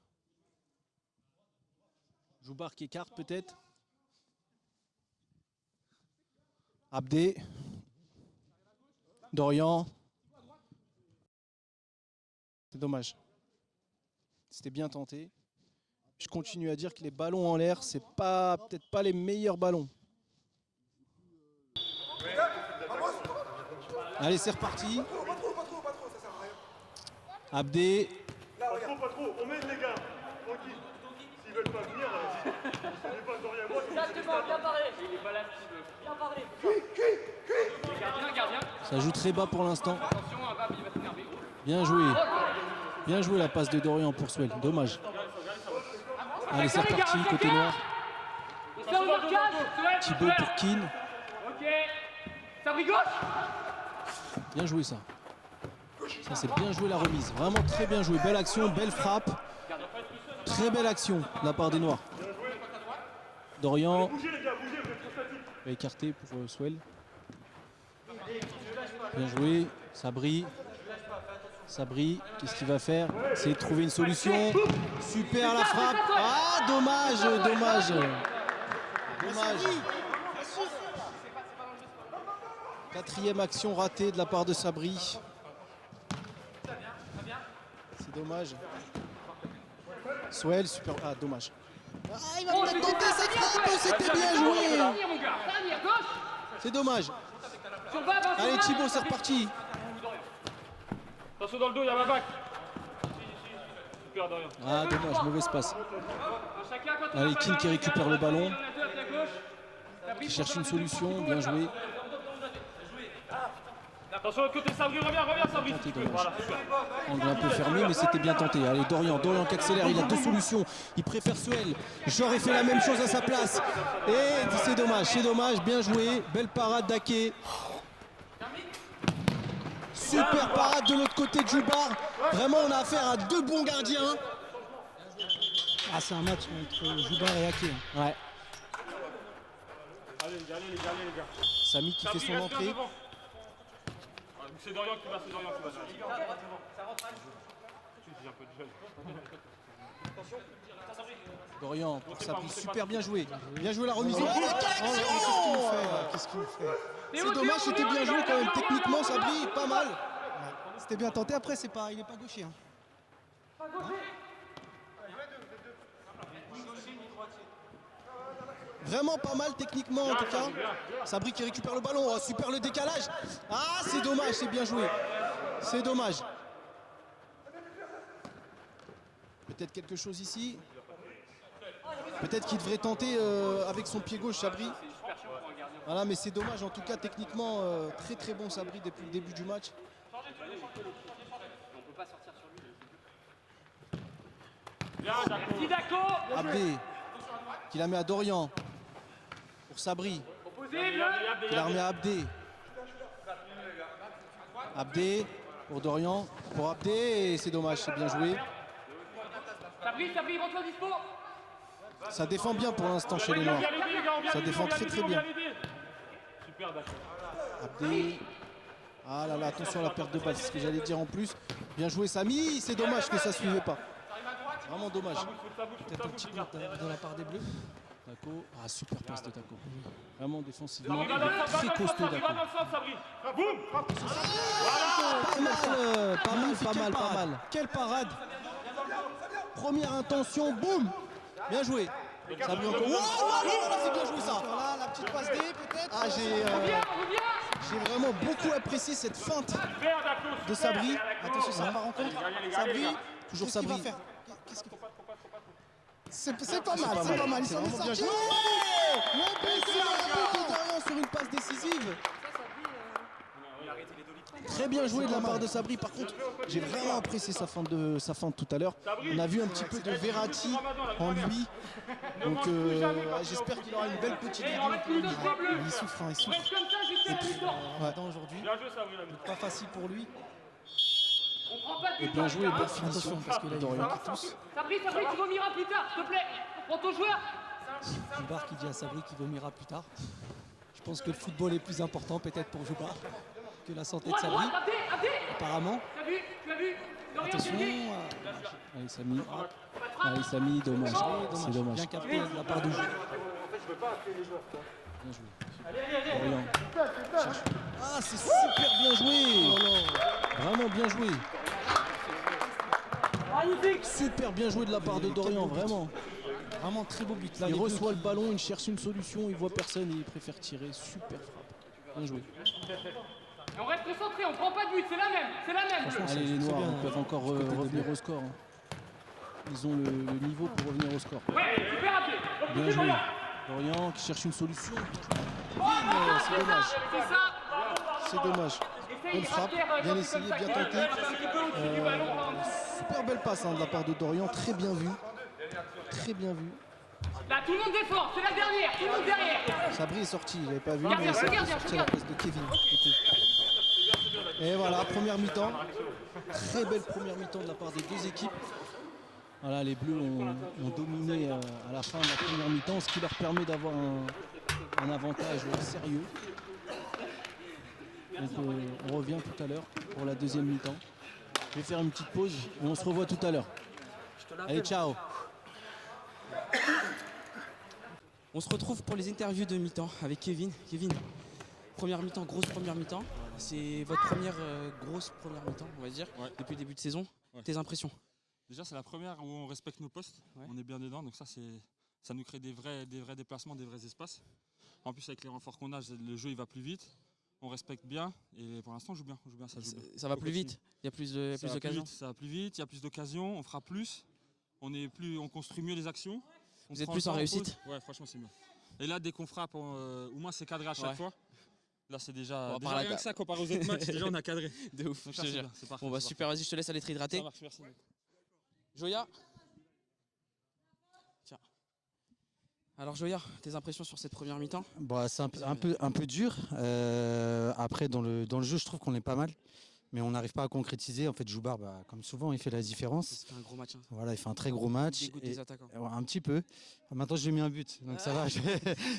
Joubar qui écarte peut-être. Abdé. Dorian. C'est dommage. C'était bien tenté. Je continue à dire que les ballons en l'air, c'est pas peut-être pas les meilleurs ballons. Allez, c'est reparti. Abdé. Pas trop, on m'aide les gars, tranquille. S'ils veulent pas venir, c'est pas Dorian et moi. Exactement, bien parlé. Il est pas là s'il veut. Bien parlé. Gardien. Ça joue très bas pour l'instant. Attention, Bab, il va s'énerver. Bien joué. Bien joué la passe de Dorian pour Swell. Dommage. Allez, c'est reparti, côté noir. On se fait au marquage. Thibaut pour Keane. Ok. Sabri gauche. Bien joué ça. Ça c'est bien joué la remise. Vraiment très bien joué. Belle action, belle frappe. Très belle action de la part des Noirs. Dorian va écarter pour Swell. Bien joué. Sabri. Sabri, qu'est-ce qu'il va faire? Essayer de trouver une solution. Super la frappe. Ah, dommage, dommage. Dommage. Quatrième action ratée de la part de Sabri. C'est dommage. Swell, super. Ah, dommage. Ah, il va peut-être tenter cette frappe, c'était bien joué. Mon gars. Dernière gauche. C'est dommage. Sur Bab. Allez Thibaut, c'est reparti. Attention dans le dos, il y a ma bac. Super Dorian. Ah, dommage, mauvaise passe. Chacun quand on Allez, a Keane qui récupère le ballon. la gauche. Qui cherche une solution, bien joué. Attention de l'autre côté, Sabri, reviens Sabri. Tenté, dommage. Voilà, super. Angle un peu fermé, mais c'était bien tenté. Allez, Dorian qui accélère, il a deux solutions. Il préfère Swell. J'aurais fait la même chose à sa place. Et c'est dommage, bien joué. Belle parade d'Ake. Super parade de l'autre côté de Joubar. Vraiment, on a affaire à deux bons gardiens. Ah, c'est un match entre Joubar et Ake. Ouais. Allez les gars. Samy qui fait son entrée. C'est Dorian qui va. J'ai un peu de gel. Dorian pour Sabri, super bien joué. Bien joué la remise. Oh, quelle action! Qu'est-ce qu'il fait? C'est dommage, c'était bien joué quand même. Techniquement, Sabri, pas mal. C'était bien tenté, après il est pas gaucher. Hein. Vraiment pas mal techniquement en tout cas. Sabri qui récupère le ballon. Oh, super le décalage. Ah, c'est dommage, c'est bien joué. C'est dommage. Peut-être quelque chose ici. Peut-être qu'il devrait tenter avec son pied gauche Sabri. Voilà, mais c'est dommage en tout cas techniquement. Très bon Sabri depuis le début du match. Abdé qui la met à Dorian. Pour Sabri. Qui la remet à Abdé. Abdé pour Dorian. Pour Abdé et c'est dommage, c'est bien joué. Sabri, rentre au dispo. Ça défend bien pour l'instant chez les Noirs. Ça défend très bien. Super d'accord. Abdé. Ah là là, attention à la perte de balle, c'est ce que j'allais dire en plus. Bien joué Samy, c'est dommage que ça suivait pas. Vraiment dommage. Peut-être un petit coup de la part des Bleus. Taco, ah super passe de Taco. Vraiment défensivement, il est très costaud Taco. Pas mal. Quelle parade. Première intention, boum. Bien joué. Sabri encore. Oh, c'est bien joué ça. Là, la petite passe D peut-être. Ah, j'ai vraiment beaucoup apprécié cette feinte de Sabri. Attention, ça part en contre. Sabri, Toujours qu'est-ce qu'il va Sabri. faire? C'est pas mal, c'est pas mal. Il s'en est sorti. Le but de Dorian sur une passe décisive. Très bien joué de la part de Sabri. Par contre, j'ai vraiment apprécié sa feinte tout à l'heure. On a vu un petit peu de Verratti en lui. Donc j'espère qu'il aura une belle petite vidéo. Il souffre, hein, il souffre. Et puis, aujourd'hui, pas facile pour lui. Et bien joué, belle finition parce que là, Dorian qui tousse. Sabri, tu vomiras plus tard, s'il te plaît. Prends ton joueur. Joubar qui dit à Sabri qu'il vomira plus tard. Je pense que le football est plus important peut-être pour Joubar que la santé de Sabri. Apparemment. Tu as vu Attention. Allez Samy. Allez Samy, dommage. C'est dommage. Bien capté de la part de Joubar. Bien joué. Dorian. Ah, c'est super bien joué. Vraiment bien joué. Super bien joué de la part de Dorian, vraiment. Vraiment très beau but. Là, Il reçoit le ballon, il cherche une solution, il voit personne et il préfère tirer. Super frappe. Bien joué. Et on reste concentré, on prend pas de but, c'est la même. Allez les Noirs, ils peuvent encore revenir au score. Ils ont le niveau pour revenir au score. Ouais, super rapide. Bien joué. Dorian qui cherche une solution. C'est dommage. C'est ça. C'est dommage. Bonne frappe, bien essayé, bien tenté. Super belle passe de la part de Dorian, très bien vu. Très bien vu. Là, tout le monde défend, c'est la dernière, tout le monde derrière. Sabri est sorti, je l'avais pas vu, Gardien, mais Sabri est gardien, sorti à la place de Kevin. Et voilà, première mi-temps. Très belle première mi-temps de la part des deux équipes. Voilà, les Bleus ont dominé à la fin de la première mi-temps, ce qui leur permet d'avoir un avantage sérieux. Donc on revient tout à l'heure pour la deuxième mi-temps. Je vais faire une petite pause et on se revoit tout à l'heure. Allez, ciao. On se retrouve pour les interviews de mi-temps avec Kevin. Kevin, première mi-temps, grosse première mi-temps. C'est votre première grosse première mi-temps, on va dire, depuis le début de saison. Ouais. Tes impressions? Déjà, c'est la première où on respecte nos postes. Ouais. On est bien dedans, donc ça nous crée des vrais déplacements, des vrais espaces. En plus, avec les renforts qu'on a, le jeu il va plus vite. On respecte bien et pour l'instant on joue bien, ça joue bien. Ça va plus vite? Il y a plus d'occasions? Ça va plus vite, il y a plus d'occasions, on fera plus. On construit mieux les actions. Vous êtes plus en réussite? Ouais, franchement c'est mieux. Et là, dès qu'on frappe, au moins c'est cadré à chaque fois. Là c'est déjà rien que ça comparé aux autres matchs, déjà on a cadré. De ouf, je te jure. C'est parfait. Bon bah super, vas-y, je te laisse aller te réhydrater. Ça marche, merci. Joya. Tiens. Alors Joya, tes impressions sur cette première mi-temps? Bah, c'est un peu dur. Après, dans le jeu, je trouve qu'on est pas mal. Mais on n'arrive pas à concrétiser. En fait, Joubar, comme souvent, il fait la différence. Ça fait un gros match. Hein. Voilà, il fait un très gros match. Il dégoûte des attaquants. Un petit peu. Maintenant, j'ai mis un but. Donc ça va.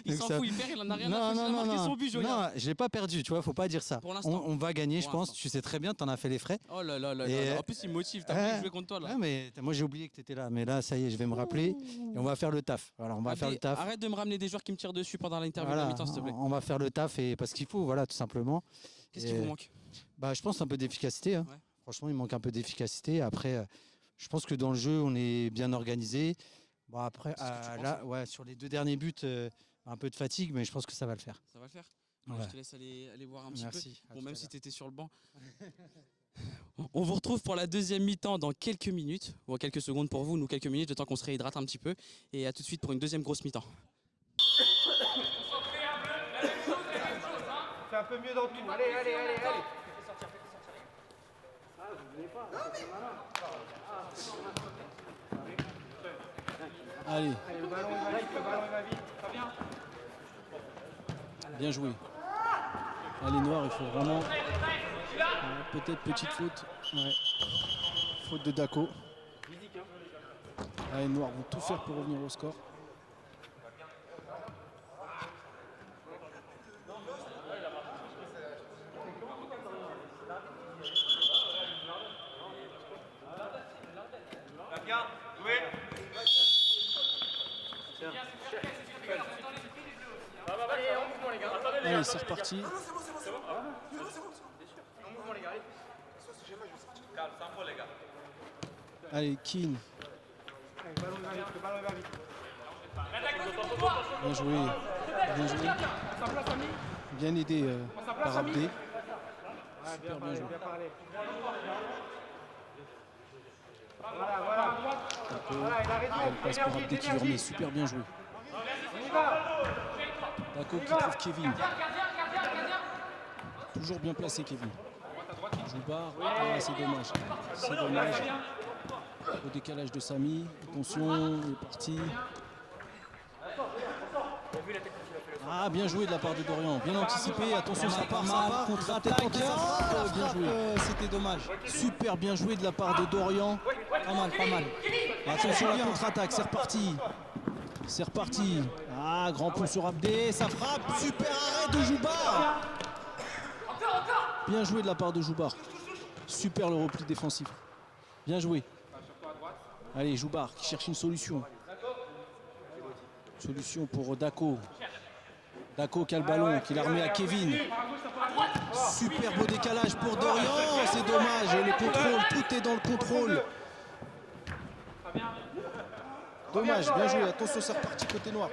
Il s'en fout, il perd, il en a rien à foutre. Il a marqué son but, Joya. Non, je l'ai pas perdu, tu vois, faut pas dire ça. Pour l'instant. On va gagner, je pense. Tu sais très bien, tu en as fait les frais. Oh là là là. En plus, il motive. T'as envie de jouer contre toi là. Ouais, mais moi, j'ai oublié que tu étais là. Mais là, ça y est, je vais me rappeler. Et on va faire le taf. Voilà, on va faire le taf. Arrête de me ramener des joueurs qui me tirent dessus pendant l'interview de la mi-temps, s'il te plaît. On va faire le taf parce qu'il faut, voilà, tout simplement. Qu'est-ce qui vous manque? Je pense un peu d'efficacité. Hein. Ouais. Franchement, il manque un peu d'efficacité. Après, je pense que dans le jeu, on est bien organisé. Bon, après, là, sur les deux derniers buts, un peu de fatigue, mais je pense que ça va le faire. Ça va le faire. Ouais. Je te laisse aller voir un petit peu. Bon, même si tu étais sur le banc. On vous retrouve pour la deuxième mi-temps dans quelques minutes, ou quelques secondes pour vous, nous quelques minutes, le temps qu'on se réhydrate un petit peu. Et à tout de suite pour une deuxième grosse mi-temps. Fais un peu mieux dans tout. Allez. Allez. Le ballon il va vite. Ça vient. Bien joué. Allez Noirs, il faut vraiment... peut-être petite faute. Ouais. Faute de Daco. Allez Noirs vont tout faire pour revenir au score. Allez, c'est reparti. Allez, Keane. Le ballon il va vite. Bien joué. Bien joué. Bien aidé par Abdé. Super bien joué. Belle passe pour Abdé qui lui remet. Super bien joué. Dako qui trouve Kevin. Toujours bien placé Kevin. Joubar. Ah, c'est dommage. C'est dommage. Au décalage de Samy. Attention, il est parti. Ah, bien joué de la part de Dorian. Bien anticipé. Attention, ça part. Contre-attaque. Bien joué. C'était dommage. Super bien joué de la part de Dorian. Pas mal, pas mal. Attention à la contre-attaque. C'est reparti. C'est reparti. Ah, grand pont sur Abdé. Ça frappe. Super arrêt de Joubar. Bien joué de la part de Joubar. Super le repli défensif. Bien joué. Allez, Joubar qui cherche une solution. Solution pour Dako. Dako qui a le ballon, qui l'a remis à Kevin. Super beau décalage pour Dorian. C'est dommage. Le contrôle, tout est dans le contrôle. Dommage, bien joué. Attention, c'est reparti côté noir.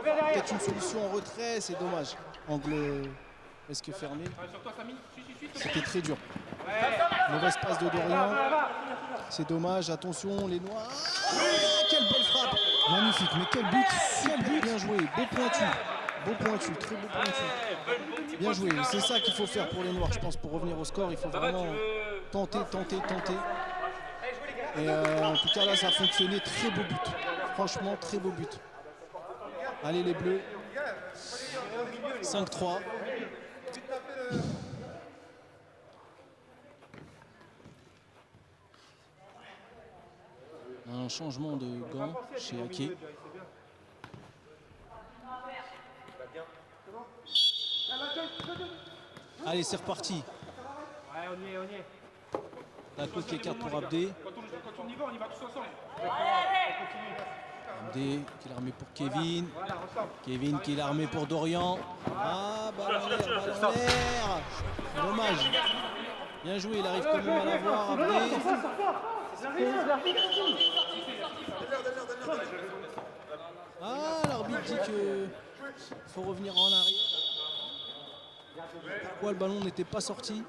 Peut-être une solution en retrait, c'est dommage. Angle presque fermé. C'était très dur. Mauvaise passe de Dorian. C'est dommage. Attention, les noirs. Ah, quelle belle frappe. Magnifique, mais quel but. Quel but. Bien joué. Beau pointu. Beau pointu, très beau pointu. Bien joué. C'est ça qu'il faut faire pour les noirs, je pense, pour revenir au score. Il faut vraiment tenter. Et en tout cas, là, ça a fonctionné. Très beau but. Franchement, très beau but. Allez, les bleus. 5-3. Un changement de gants chez Ake. Allez, c'est reparti. Dako qui écarte pour Abdé. Abdé qui l'a remis pour Kevin. Kevin qui l'a remis pour Dorian. Ah, balle en l'air. Dommage. Bien joué, il arrive quand même à l'avoir, Abdé. Ah, l'arbitre dit qu'il faut revenir en arrière. Pourquoi le ballon n'était pas sorti?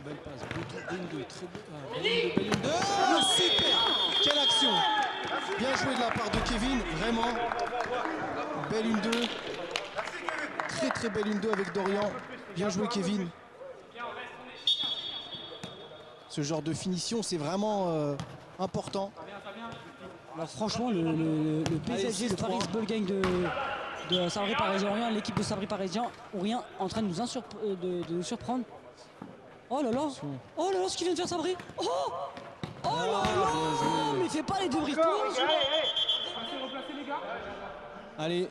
Belle passe, Bellindo, très beau. Bellindo, oh, super. Quelle action. Bien joué de la part de Kevin, vraiment. Bellindo. Très belle une 2 avec Dorian. Bien joué Kevin. Ce genre de finition, c'est vraiment important. Alors franchement, le PSG, le Paris Ball Gang de Sabri Parisien, l'équipe de Sabri Parisien, Orient en train de nous surprendre. Oh là là, ce qu'il vient de faire Sabri. Oh là là, mais il fait pas les deux briques. Allez.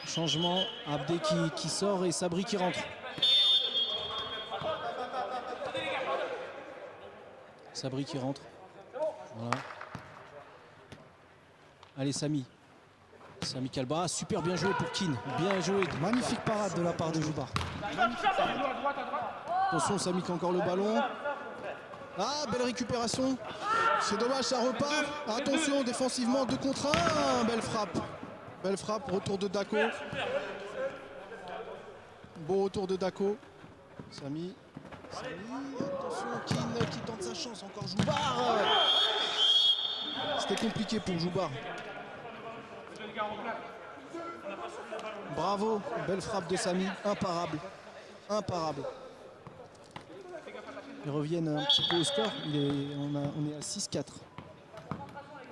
Changement, Abdé qui sort et Sabri qui rentre. Sabri qui rentre. Voilà. Allez, Samy. Samy Kalbara, super bien joué pour Keane. Bien joué. Magnifique parade de la part de Joubar. Attention, Samy qui a encore le ballon. Ah, belle récupération. C'est dommage, ça repart. Attention, défensivement, 2 contre 1. Belle frappe. Belle frappe, retour de Dako. Beau retour de Dako. Samy. Attention, Keane qui tente sa chance. Encore Joubar. C'était compliqué pour Joubar. Bravo, belle frappe de Samy. Imparable. Imparable. Ils reviennent un petit peu au score. On est à 6-4.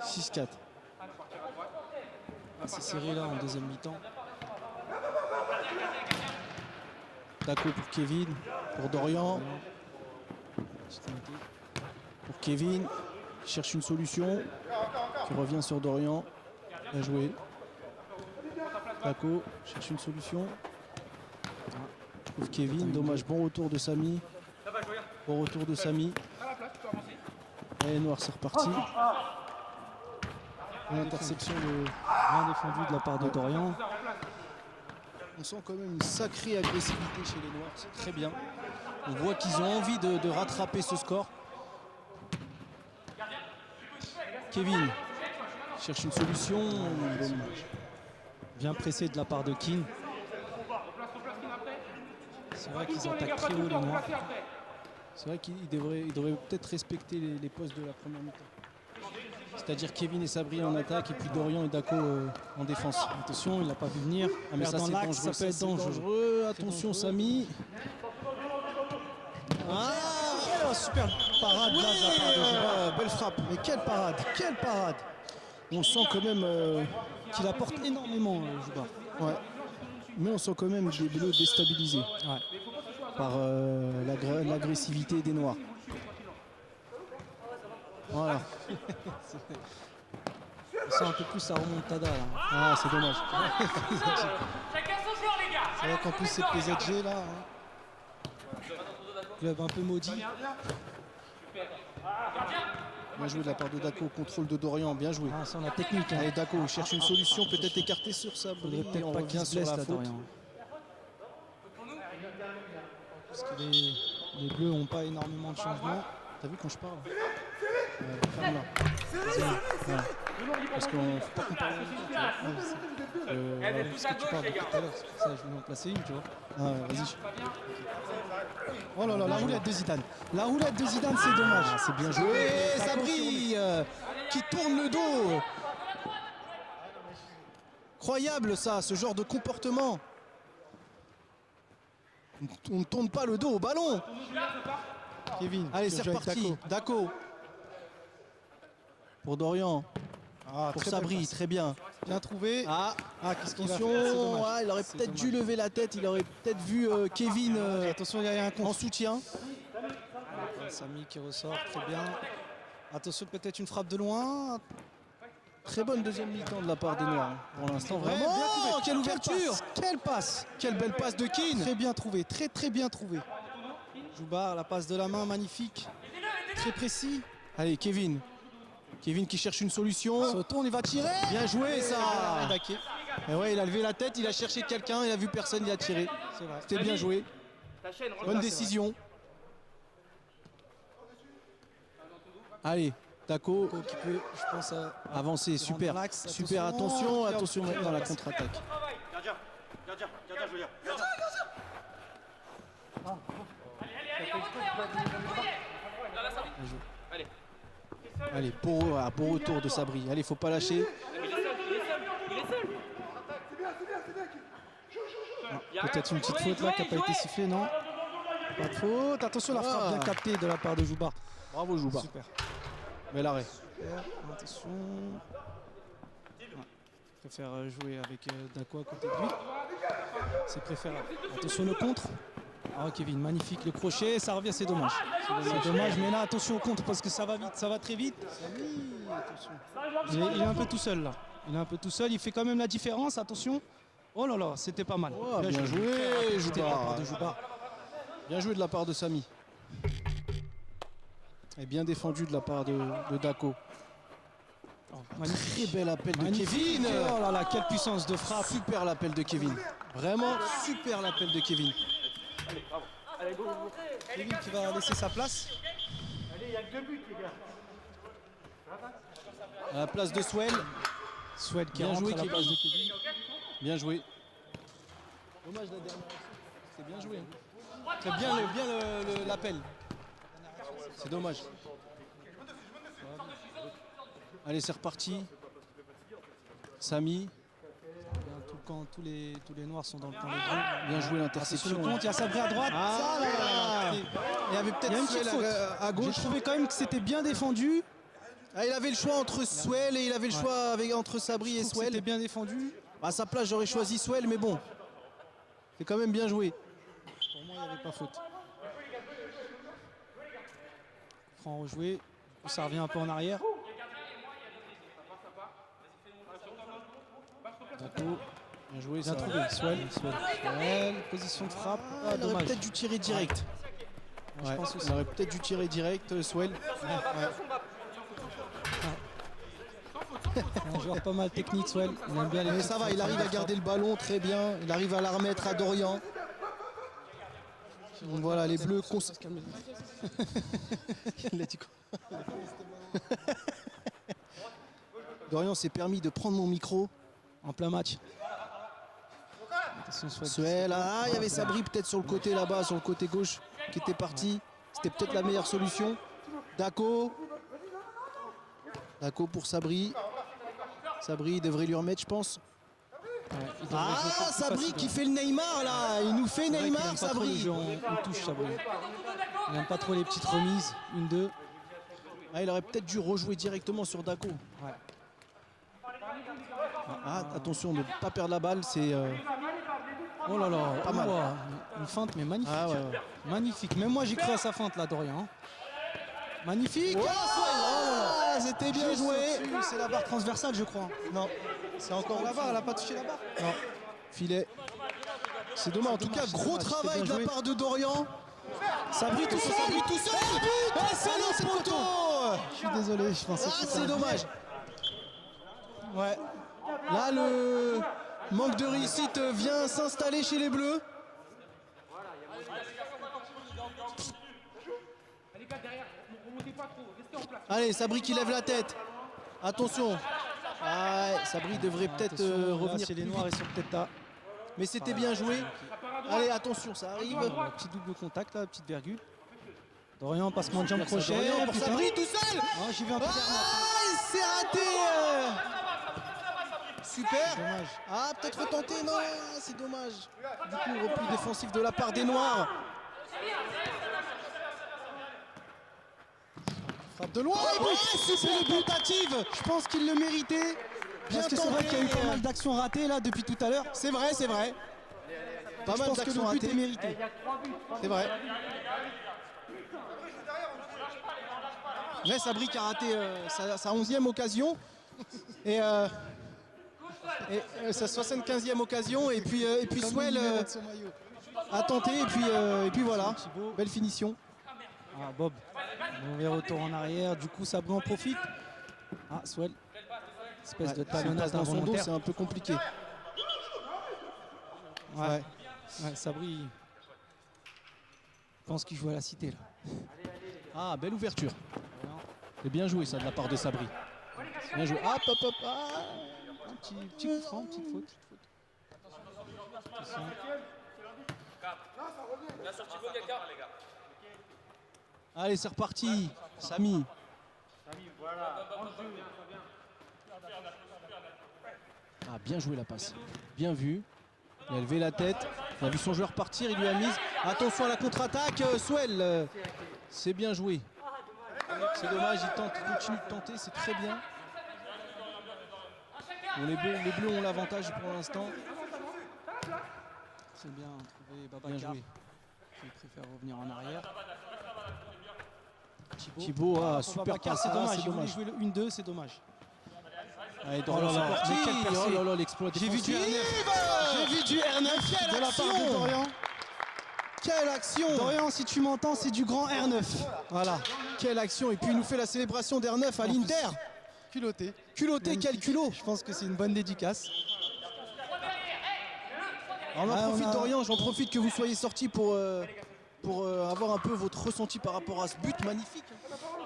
6-4. C'est serré là en deuxième mi-temps. Dako pour Kevin, pour Dorian. Pour Kevin, qui cherche une solution, qui revient sur Dorian. Bien joué. Dako cherche une solution. Trouve Kevin, dommage, bon retour de Samy. Bon retour de Samy. Et noir, c'est reparti. L'interception bien défendue de la part de Dorian. On sent quand même une sacrée agressivité chez les Noirs, c'est très bien. On voit qu'ils ont envie de rattraper ce score. Kevin cherche une solution. Bien pressé de la part de Keane. C'est vrai qu'ils attaquent très haut les Noirs. C'est vrai qu'il devrait peut-être respecter les postes de la première mi-temps. C'est-à-dire Kevin et Sabri en attaque et puis Dorian et Dako en défense. Attention, il n'a pas vu venir. Ah mais ça c'est dangereux, ça peut être dangereux. Attention Samy. Ah, super parade là de la part de Joubar. Belle frappe, mais quelle parade. On sent quand même qu'il apporte énormément Joubar. Ouais. Mais on sent quand même des Bleus déstabilisés par l'agressivité des Noirs. Voilà. On sent un peu plus sa remontada là. Ah, c'est dommage. Chacun son joueur, les gars. C'est vrai qu'en plus c'est PSG là. Club un peu maudit. Bien joué de la part de Dako, contrôle de Dorian, bien joué. Ah, c'est la technique. Allez Dako cherche une solution, peut-être écarté sur ça. Faudrait peut-être pas qu'il se blesse là, Dorian. Parce que les Bleus n'ont pas énormément de changements. T'as vu quand je parle ferme-la. Voilà. Parce qu'on ne faut pas qu'on parle en même temps. Parce que tu parles depuis tout à l'heure, c'est pour ça que je voulais en placer une, tu vois. Ah ouais, vas-y. Oh là là, la roulette de Zidane. La roulette de Zidane, c'est dommage. Ah, c'est bien joué. Sabri qui tourne le dos. Incroyable ça, ce genre de comportement. On ne tourne pas le dos au ballon. Kevin. Allez, c'est reparti. Dako. Pour Dorian. Pour Sabri, très bien. Bien trouvé. Qu'est-ce qu'il a fait? Il aurait peut-être dû lever la tête. Il aurait peut-être vu Kevin attention, il y a un en soutien. Samy qui ressort, très bien. Attention, peut-être une frappe de loin. Très bonne deuxième mi-temps de la part des Noirs. Pour l'instant, vraiment. Oh, quelle ouverture! Quelle passe! Quelle belle passe de Keane! Très bien trouvé, très bien trouvé. Joubar, la passe de la main, magnifique. Très précis. Allez, Kevin. Kevin qui cherche une solution. Se tourne, il va tirer. Bien joué ça. Et ouais, il a levé la tête, il a cherché quelqu'un, il a vu personne, il a tiré. C'était bien joué. Bonne décision. Allez, Dako qui peut, je pense, avancer, super. Super, attention maintenant à la contre-attaque. Gardien, je veux dire. Allez, beau retour de Sabri. Allez, faut pas lâcher. Peut-être une petite faute là qui n'a pas été sifflée, non? Pas de faute. Attention, la frappe bien captée de la part de Joubar. Bravo Joubar. Super. Bel arrêt. Attention. Je préfère jouer avec Dako à côté de lui. C'est préférable. Attention le contre. Ah Kevin, magnifique le crochet, ça revient, c'est dommage. C'est dommage, mais là attention au contre parce que ça va vite, ça va très vite. Il est un peu tout seul là. Il est un peu tout seul, il fait quand même la différence, attention. Oh là là, c'était pas mal. Oh, bien joué, Joubar. Bien joué de la part de Samy. Et bien défendu de la part de Dako. Très bel appel de Kevin. Oh là là, quelle puissance de frappe. Super l'appel de Kevin. Vraiment super l'appel de Kevin. Allez, bravo. Allez, go. Kevin qui va laisser sa place. Allez, il y a que 2 buts, les gars. À la place de Swell. Swell qui bien rentre joué, à la place de Kevin. Bien joué. Dommage la dernière. C'est bien joué. C'est bien l'appel. C'est dommage. Allez, c'est reparti. Samy. Tout le camp, tous les noirs sont dans le camp des Bleus. Bien joué l'interception. Il y a Sabri à droite. Il y avait peut-être une petite faute à gauche. J'ai trouvé quand même que c'était bien défendu. Il avait le choix entre Swell et il avait le choix entre Sabri et Swell. C'était bien défendu. À sa place, j'aurais choisi Swell, mais bon. C'est quand même bien joué. Pour moi, il n'y avait pas faute. Franc rejoué. Ça revient un peu en arrière. Dako. Bien joué, bien trouvé. Swell. Position de frappe. Il aurait peut-être dû tirer direct. Je pense aussi. Il aurait peut-être dû tirer direct, Swell. Un joueur pas mal technique, Swell. Il aime bien les mais ça va, il arrive à garder le ballon très bien. Il arrive à la remettre à Dorian. Donc voilà, les Bleus. Il a dit quoi? Dorian s'est permis de prendre mon micro. En plein match. Suel, ah, il y avait Sabri peut-être sur le côté là-bas, sur le côté gauche, qui était parti. C'était peut-être la meilleure solution. Dako. Dako pour Sabri. Sabri devrait lui remettre, je pense. Ah, Sabri qui fait le Neymar là. Il nous fait Neymar, Sabri. On touche Sabri. Il n'aime pas trop les petites remises. 1-2. Ah, il aurait peut-être dû rejouer directement sur Dako. Ouais. Ah, attention de ne pas perdre la balle, c'est... Oh là là, pas mal. Une feinte, mais magnifique. Ah, ouais. Magnifique. Même moi, j'ai cru à sa feinte là, Dorian. Magnifique. Oh, ah, c'était bien joué. C'est la barre transversale, je crois. Non, c'est encore la barre, elle n'a pas touché la barre. Non, filet. C'est dommage. En tout cas, gros travail de la part de Dorian. Sabri tout seul. Sabri tout seul. Ah, c'est le poteau. Je suis désolé, je pensais que c'est dommage. Ouais. Là, le manque de réussite vient s'installer chez les Bleus. Allez, Sabri qui lève la tête. Attention. Ah, Sabri devrait peut-être revenir. Chez les Noirs, ils sont peut-être là. Mais c'était bien joué. Allez, attention, ça arrive. Petit double contact, là, petite virgule. Dorian, passement de jambe crochet. Dorian pour Sabri tout seul. J'ai vu un peu il s'est raté. Super. Dommage. Ah, peut-être retenter. Non, c'est dommage. Du coup, repli défensif de la part des Noirs. Frappe de loin. Super tentative. Je pense qu'il le méritait. Parce que c'est vrai qu'il y a eu pas mal d'actions ratées là depuis tout à l'heure. C'est vrai, c'est vrai. Pas mal d'actions ratées. Le but est mérité. C'est vrai. Ouais, Sabri qui a raté sa 11e occasion. Et sa 75e occasion. Et puis Swell a tenté. Et puis voilà. Belle finition. Ah, Bob. Mauvais retour en arrière. Du coup, Sabri en profite. Ah, Swell. Espèce de talonnage dans son dos, c'est un peu compliqué. Ouais. Sabri. Je pense qu'il joue à la cité là. Ah, belle ouverture. C'est bien joué ça de la part de Sabri. Bien joué. Hop, hop, hop. Ah. Un petit coup franc, petite faute. Allez, c'est reparti. Samy. Ah, bien joué la passe. Bien vu. Il a levé la tête. Il a vu son joueur partir. Il lui a mis. Attention à la contre-attaque. Swell. C'est bien joué. C'est dommage. Il continue de tenter. C'est très bien. Bon, les Bleus ont l'avantage pour l'instant. C'est bien trouvé Babacar. Qui préfère revenir en arrière. Thibaut, super casse. C'est dommage. Il voulait jouer le 1-2. C'est dommage. Allez, oh là là, l'exploit. J'ai vu du R9. J'ai vu du R9 de la part de Dorian. Quelle action! Dorian, si tu m'entends, c'est du grand R9. Voilà, quelle action. Et puis il nous fait la célébration d'R9 à l'Inter. Culotté. Culotté, quel culot! Je pense que c'est une bonne dédicace. Alors j'en profite, Dorian, j'en profite que vous soyez sorti pour avoir un peu votre ressenti par rapport à ce but magnifique.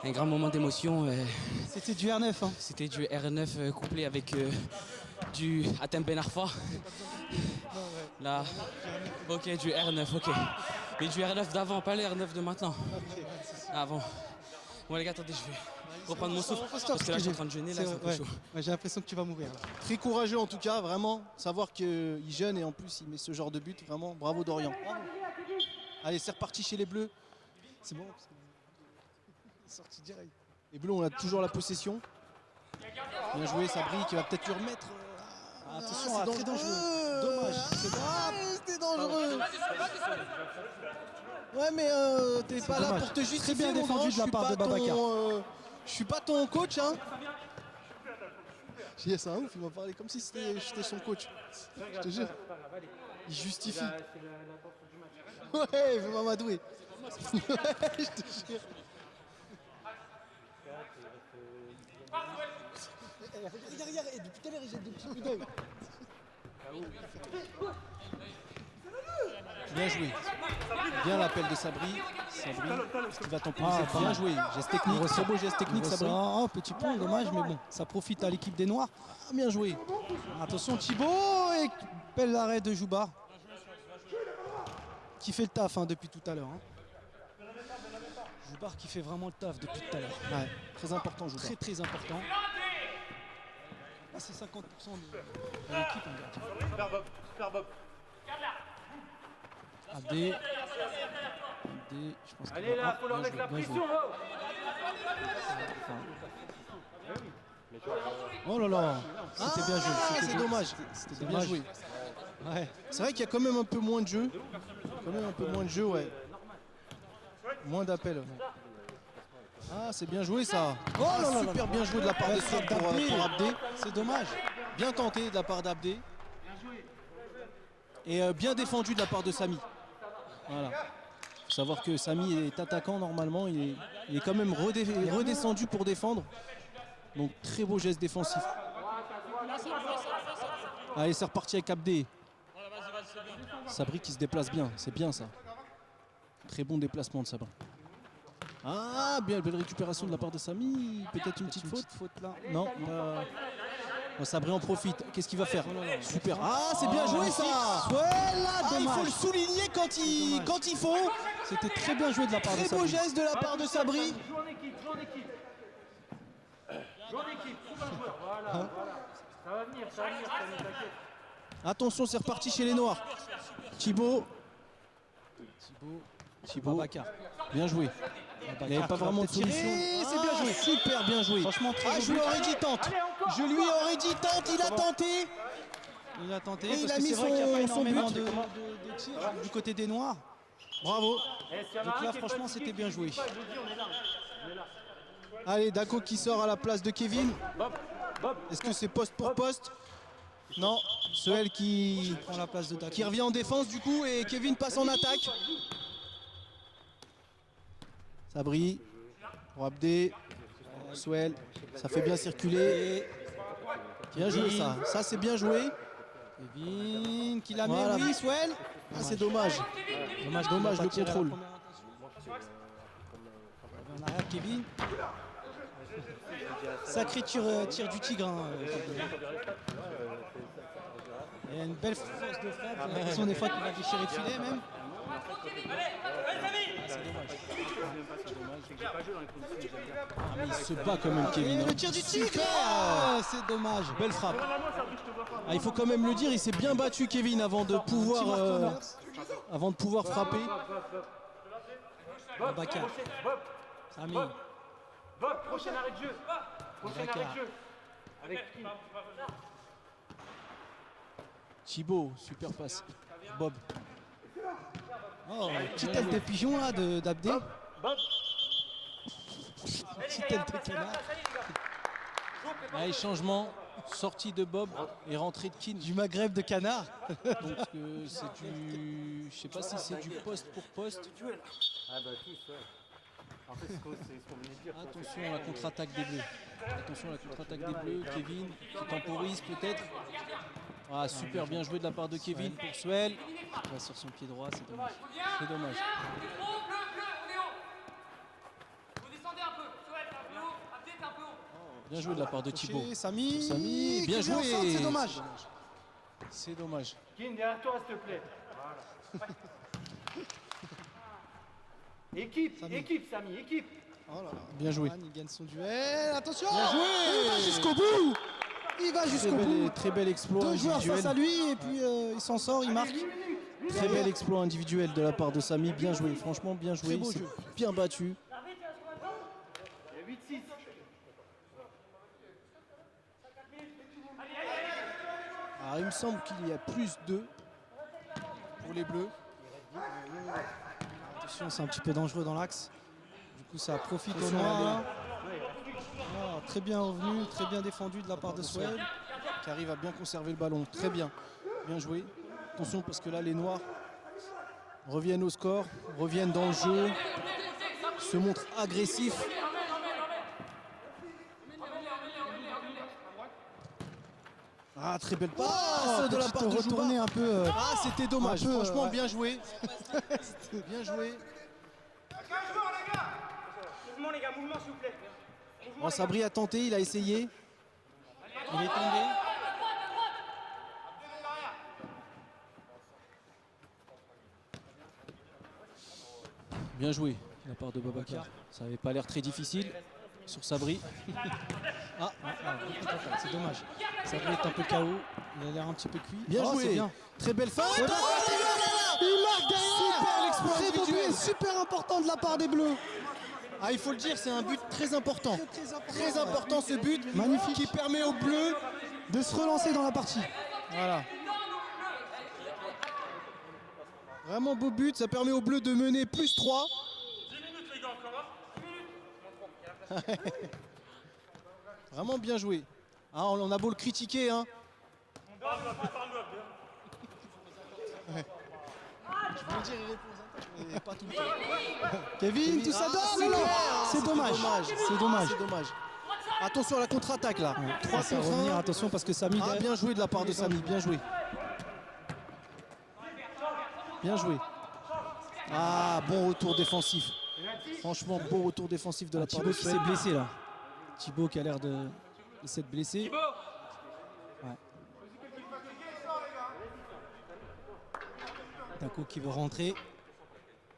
Un grand moment d'émotion. C'était du R9. Hein. C'était du R9 couplé avec du Atem Ben Arfa. Là, ok, du R9, ok. Mais du R9 d'avant, pas le R9 de maintenant. Avant. Bon les gars, attendez, je vais reprendre mon souffle. Parce que là, je suis en train de jeûner, là, c'est un peu chaud. Ouais, j'ai l'impression que tu vas mourir. Là. Très courageux en tout cas, vraiment. Savoir qu'il jeûne et en plus il met ce genre de but, vraiment, bravo Dorian. Bravo. Allez, c'est reparti chez les Bleus. C'est bon. Sorti direct. Les Bleus, on a toujours la possession. Bien joué, Sabri qui va peut-être lui remettre. Attention, très dangereux. Dommage. C'était dangereux. Ouais, mais t'es pas là pour te justifier. Très bien défendu de la part de Babacar. Je suis pas ton coach, hein. J'ai dit, c'est un ouf, il m'a parlé comme si j'étais son coach. Je te jure. Il justifie. Ouais, il veut m'amadouer. Ouais, je te jure. Regarde, depuis tout à l'heure, il jette des petits coups d'œil. Bien joué. Bien l'appel de Sabri. Sabri qui va temporiser. Ah, Bien joué. Geste technique. Très beau geste technique, Sabri. Oh, petit point, dommage, mais bon, ça profite à l'équipe des Noirs. Ah, bien joué. Attention Thibaut et bel arrêt de Jouba. Qui fait le taf depuis tout à l'heure. Joubar qui fait vraiment le taf depuis tout à l'heure. Ouais, très important, Joubar. Très très important. Là, c'est 50% de l'équipe en gardien. Super Bob, super Bob. Abdé, je pense Allez là, faut leur mettre la pression. Oh là là, C'était bien joué. C'est dommage. C'était bien joué. Ouais. C'est vrai qu'il y a quand même un peu moins de jeu. Quand même un peu moins de jeu, ouais. Moins d'appels. Ah, c'est bien joué ça. Oh là là, super bien joué de la part de Suède pour Abdé. C'est dommage. Bien tenté de la part d'Abdé. Et bien défendu de la part de Samy. Voilà. Il faut savoir que Samy est attaquant normalement. Il est quand même redescendu pour défendre. Donc très beau geste défensif. Allez, c'est reparti avec Abdé. Sabri qui se déplace bien. C'est bien ça. Très bon déplacement de Sabri. Ah, bien, belle récupération de la part de Samy. Peut-être une petite faute là. Non. Sabri en profite. Qu'est-ce qu'il va faire? Super. Ah, c'est bien joué ça. Il faut le souligner quand il faut. C'était très bien joué de la part de Sabri. Très beau geste de la part de Sabri. Joue en équipe, joue en équipe. Joue en équipe, trouve un joueur. Voilà. Ça va venir, t'inquiète. Attention, c'est reparti chez les Noirs. Thibaut. Babacar. Bien joué. Il n'y avait pas vraiment de solution. C'est bien joué. Super bien joué. Franchement, très je lui aurais dit tente. Je lui aurais dit tente. Il a tenté. Il a tenté. Et parce il a que mis c'est vrai qu'il n'y a pas son énormément but. de tirs du côté des Noirs. Bravo. Donc là, franchement, c'était bien joué. Allez, Dako qui sort à la place de Kevin. Est-ce que c'est poste pour poste? Non. Soel qui prend la place de Dako. Qui revient en défense du coup et Kevin passe en attaque. Sabri, pour Abdé, Soel, ça fait bien circuler. Bien joué ça, ça c'est bien joué. Kevin qui la met, voilà. oui, Soel. Ah, c'est dommage. Dommage le contrôle. En arrière, Kevin. Sacré tir du tigre. Il y a une belle force de frappe. J'ai l'impression des fois qu'il va déchirer le filet même. Mais il se bat quand même Kevin. Le tir du tigre. C'est dommage. Belle frappe. Il faut quand même le dire, il s'est bien battu Kevin avant de pouvoir frapper. Babacar. Samy. Bob, prochain arrêt de jeu. Prochain arrêt de jeu. Avec qui? Thibaut, super passe. Bob. Oh, petite aile de pigeon là d'Abdé. Bob. Petite aile de canard. Allez, changement. Sortie de Bob et rentrée de Keane. Du Maghreb de canard. Donc c'est du... Je sais pas si c'est du poste pour poste. Ah bah tous, ouais. En fait, c'est ce qu'on venait de dire. Attention à la contre-attaque des Bleus. Attention à la contre-attaque des Bleus. Kevin qui temporise peut-être. Ah, super bien joué de la part de Kevin pour Soel. Il va sur son pied droit, c'est dommage. C'est dommage. Bien joué de la part de Thibaut. Samy, bien joué. C'est dommage. C'est dommage. Kin, derrière toi, s'il te plaît. Voilà. Équipe, Samy, équipe. Oh là là. Bien joué. Il gagne son duel. Attention. Bien joué. Il va jusqu'au bout. Il va jusqu'au bout. Très bel exploit Deux joueurs individuel. face à lui et puis il s'en sort, il marque. Très bel exploit individuel de la part de Samy. Bien joué, franchement bien joué. Très beau Il s'est jeu. bien battu. Il y a 8-6. Alors, il me semble qu'il y a plus 2 pour les Bleus. Attention, c'est un petit peu dangereux dans l'axe. Du coup, ça profite au Attention, noir. Ah, très bien revenu, très bien défendu de la part de Soel. Qui arrive à bien conserver le ballon. Très bien. Bien joué. Attention parce que là, les Noirs reviennent au score, reviennent dans le jeu, se montrent agressifs. Ah, très belle passe de la part de Jouba. Un peu, Ah, c'était dommage. un peu, Franchement, ouais. bien joué. Bien joué. Mouvement, les gars, mouvement, s'il vous plaît. Bon, Sabri a tenté, il a essayé. Il est tombé. Bien joué de la part de Babacar. Ça n'avait pas l'air très difficile sur Sabri. C'est dommage. Sabri est un peu KO. Il a l'air un petit peu cuit. Bien Oh, joué. c'est bien. Très belle fin. Ouais, Il marque derrière. Super l'exploit Très beau individuel. but, super important de la part des Bleus. Ah, il faut le dire, c'est un but très important. Très important ce but. Magnifique. Qui permet aux Bleus de se relancer dans la partie. Voilà. Vraiment beau but, ça permet aux Bleus de mener plus 3. 10 minutes, les gars, encore. 10 minutes. Vraiment bien joué. Ah, on a beau le critiquer, hein. Ouais. Je veux le dire, il répond, mais pas tout le temps. Kevin, tout ça donne. C'est dommage. C'est dommage. C'est dommage. Attention à la contre-attaque là. 3 Ça va contre revenir, 1. attention parce que Samy. Ah, bien joué de la part de Samy, bien joué. Bien joué. Ah, bon retour défensif. Franchement, bon retour défensif de la part de Thibaut qui s'est Suède. blessé là. Thibaut qui a l'air de s'être blessé. Ouais. Dako qui veut rentrer.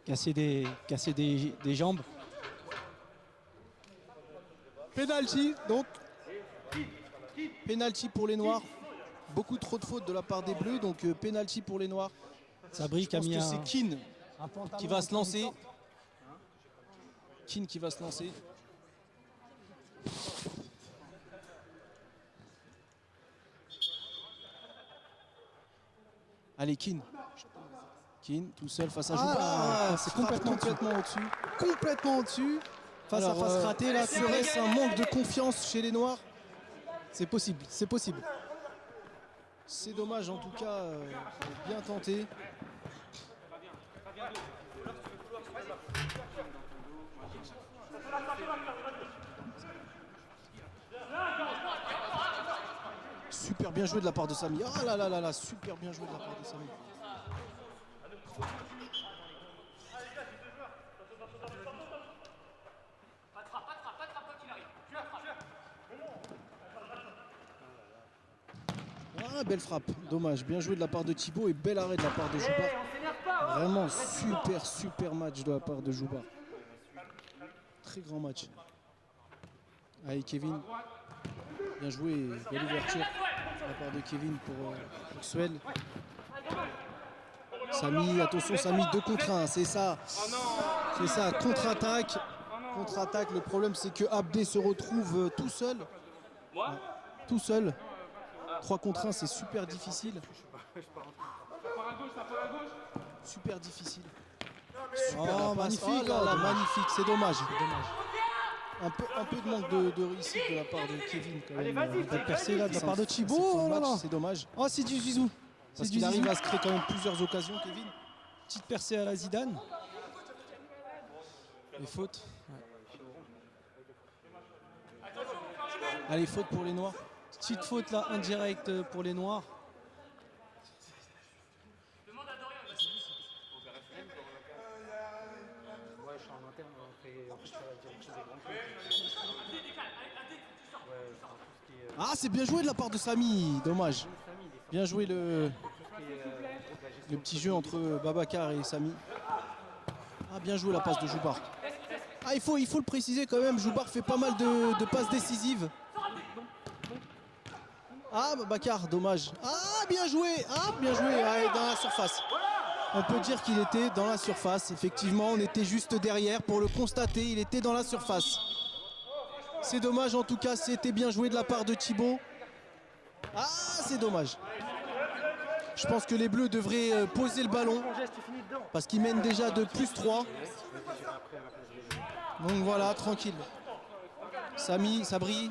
Casser des jambes. Penalty, donc. Penalty pour les Noirs. Beaucoup trop de fautes de la part des Bleus, donc penalty pour les Noirs. Sabri qui a Je pense mis que un. c'est Keane un pantalon qui va se lancer. en Keane qui va se lancer. Allez, Keane. Keane tout seul face à Jouba. Ah, c'est complètement au-dessus. Complètement au-dessus. Face à face raté là, serait-ce un manque de confiance chez les Noirs? C'est possible, c'est possible. C'est dommage en tout cas, bien tenté. Super bien joué de la part de Samy. Ah là là là là, super bien joué de la part de Samy. Ah, belle frappe, dommage. Bien joué de la part de Thibaut et bel arrêt de la part de Jouba. Vraiment super match de la part de Jouba. Très grand match. Allez Kevin, bien joué, belle ouverture de la part de Kevin pour Suède. Samy, attention Samy, 2 contre 1, c'est ça. C'est ça, contre-attaque. Contre-attaque, le problème c'est que Abdé se retrouve tout seul. Tout seul. 3 contre 1, c'est super difficile. Super difficile. Super magnifique, oh là là, magnifique, c'est dommage. Un peu de manque de réussite de la part de Kevin quand même. Belle percée là de la part de Thibaut. Oh là là. C'est dommage. Oh, c'est du Zizou. Parce qu'il arrive à se créer quand même plusieurs occasions, Kevin. Petite percée à la Zidane. Les fautes. Allez, faute pour les Noirs. Petite faute là, indirecte pour les Noirs. Ah, c'est bien joué de la part de Samy, dommage. Bien joué le petit jeu entre Babacar et Samy. Ah, bien joué la passe de Joubar. Ah, il faut le préciser quand même, Joubar fait pas mal de passes décisives. Ah, Babacar, dommage. Ah, bien joué. Ah, bien joué, ouais, dans la surface. On peut dire qu'il était dans la surface. Effectivement, on était juste derrière pour le constater. Il était dans la surface. C'est dommage, en tout cas, c'était bien joué de la part de Thibaut. Ah, c'est dommage. Je pense que les Bleus devraient poser le ballon parce qu'ils mènent déjà de plus 3. Donc voilà, tranquille. Samy, Sabri.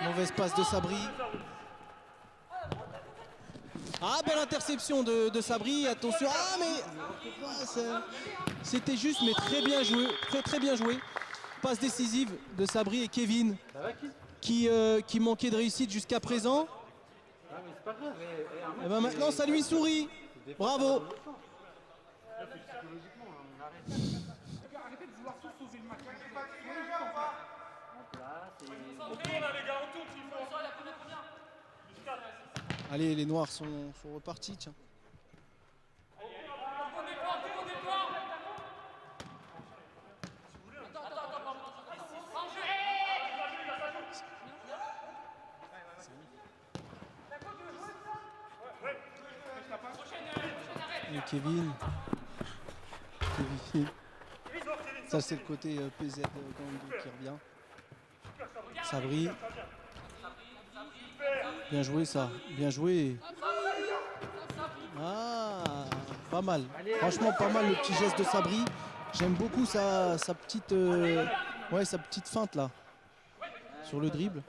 Mauvaise passe de Sabri. Ah, belle interception de Sabri. Attention. Ah, mais c'était juste, mais très bien joué. Très bien joué. Passe décisive de Sabri et Kevin qui manquait de réussite jusqu'à présent. Et ben maintenant ça lui sourit. Bravo. Allez, les Noirs sont repartis, tiens. Et Kevin. Ça c'est le côté PZ Gang qui revient. Sabri. Bien joué ça, bien joué. Ah, pas mal. Franchement pas mal le petit geste de Sabri. J'aime beaucoup sa petite sa petite feinte là. Sur le dribble.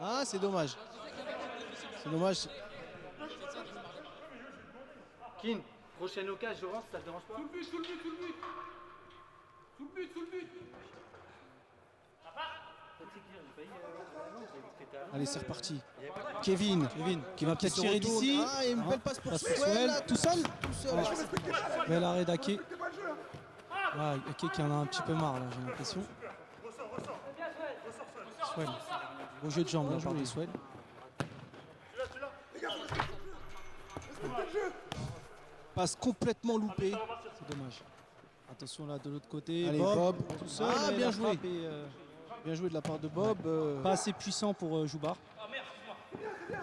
Ah, c'est dommage. C'est dommage. Kin, prochaine occasion, je rentre, ça te dérange pas? Sous le but, sous le but, sous le but. Sous le but, sous le but. Allez, c'est reparti. Kevin qui va peut-être tirer d'ici. Ah, et une belle passe pour Swell, tout seul. Bel arrêt d'Ake. Ah, Ake qui en a un petit peu marre là, j'ai l'impression. Swell. Beau jeu de jambes, là, par de Swell. Passe complètement loupé. C'est dommage. Attention là de l'autre côté. Allez, Bob. Tout seul. Ah, bien joué. Bien joué de la part de Bob. Pas assez puissant pour Joubar.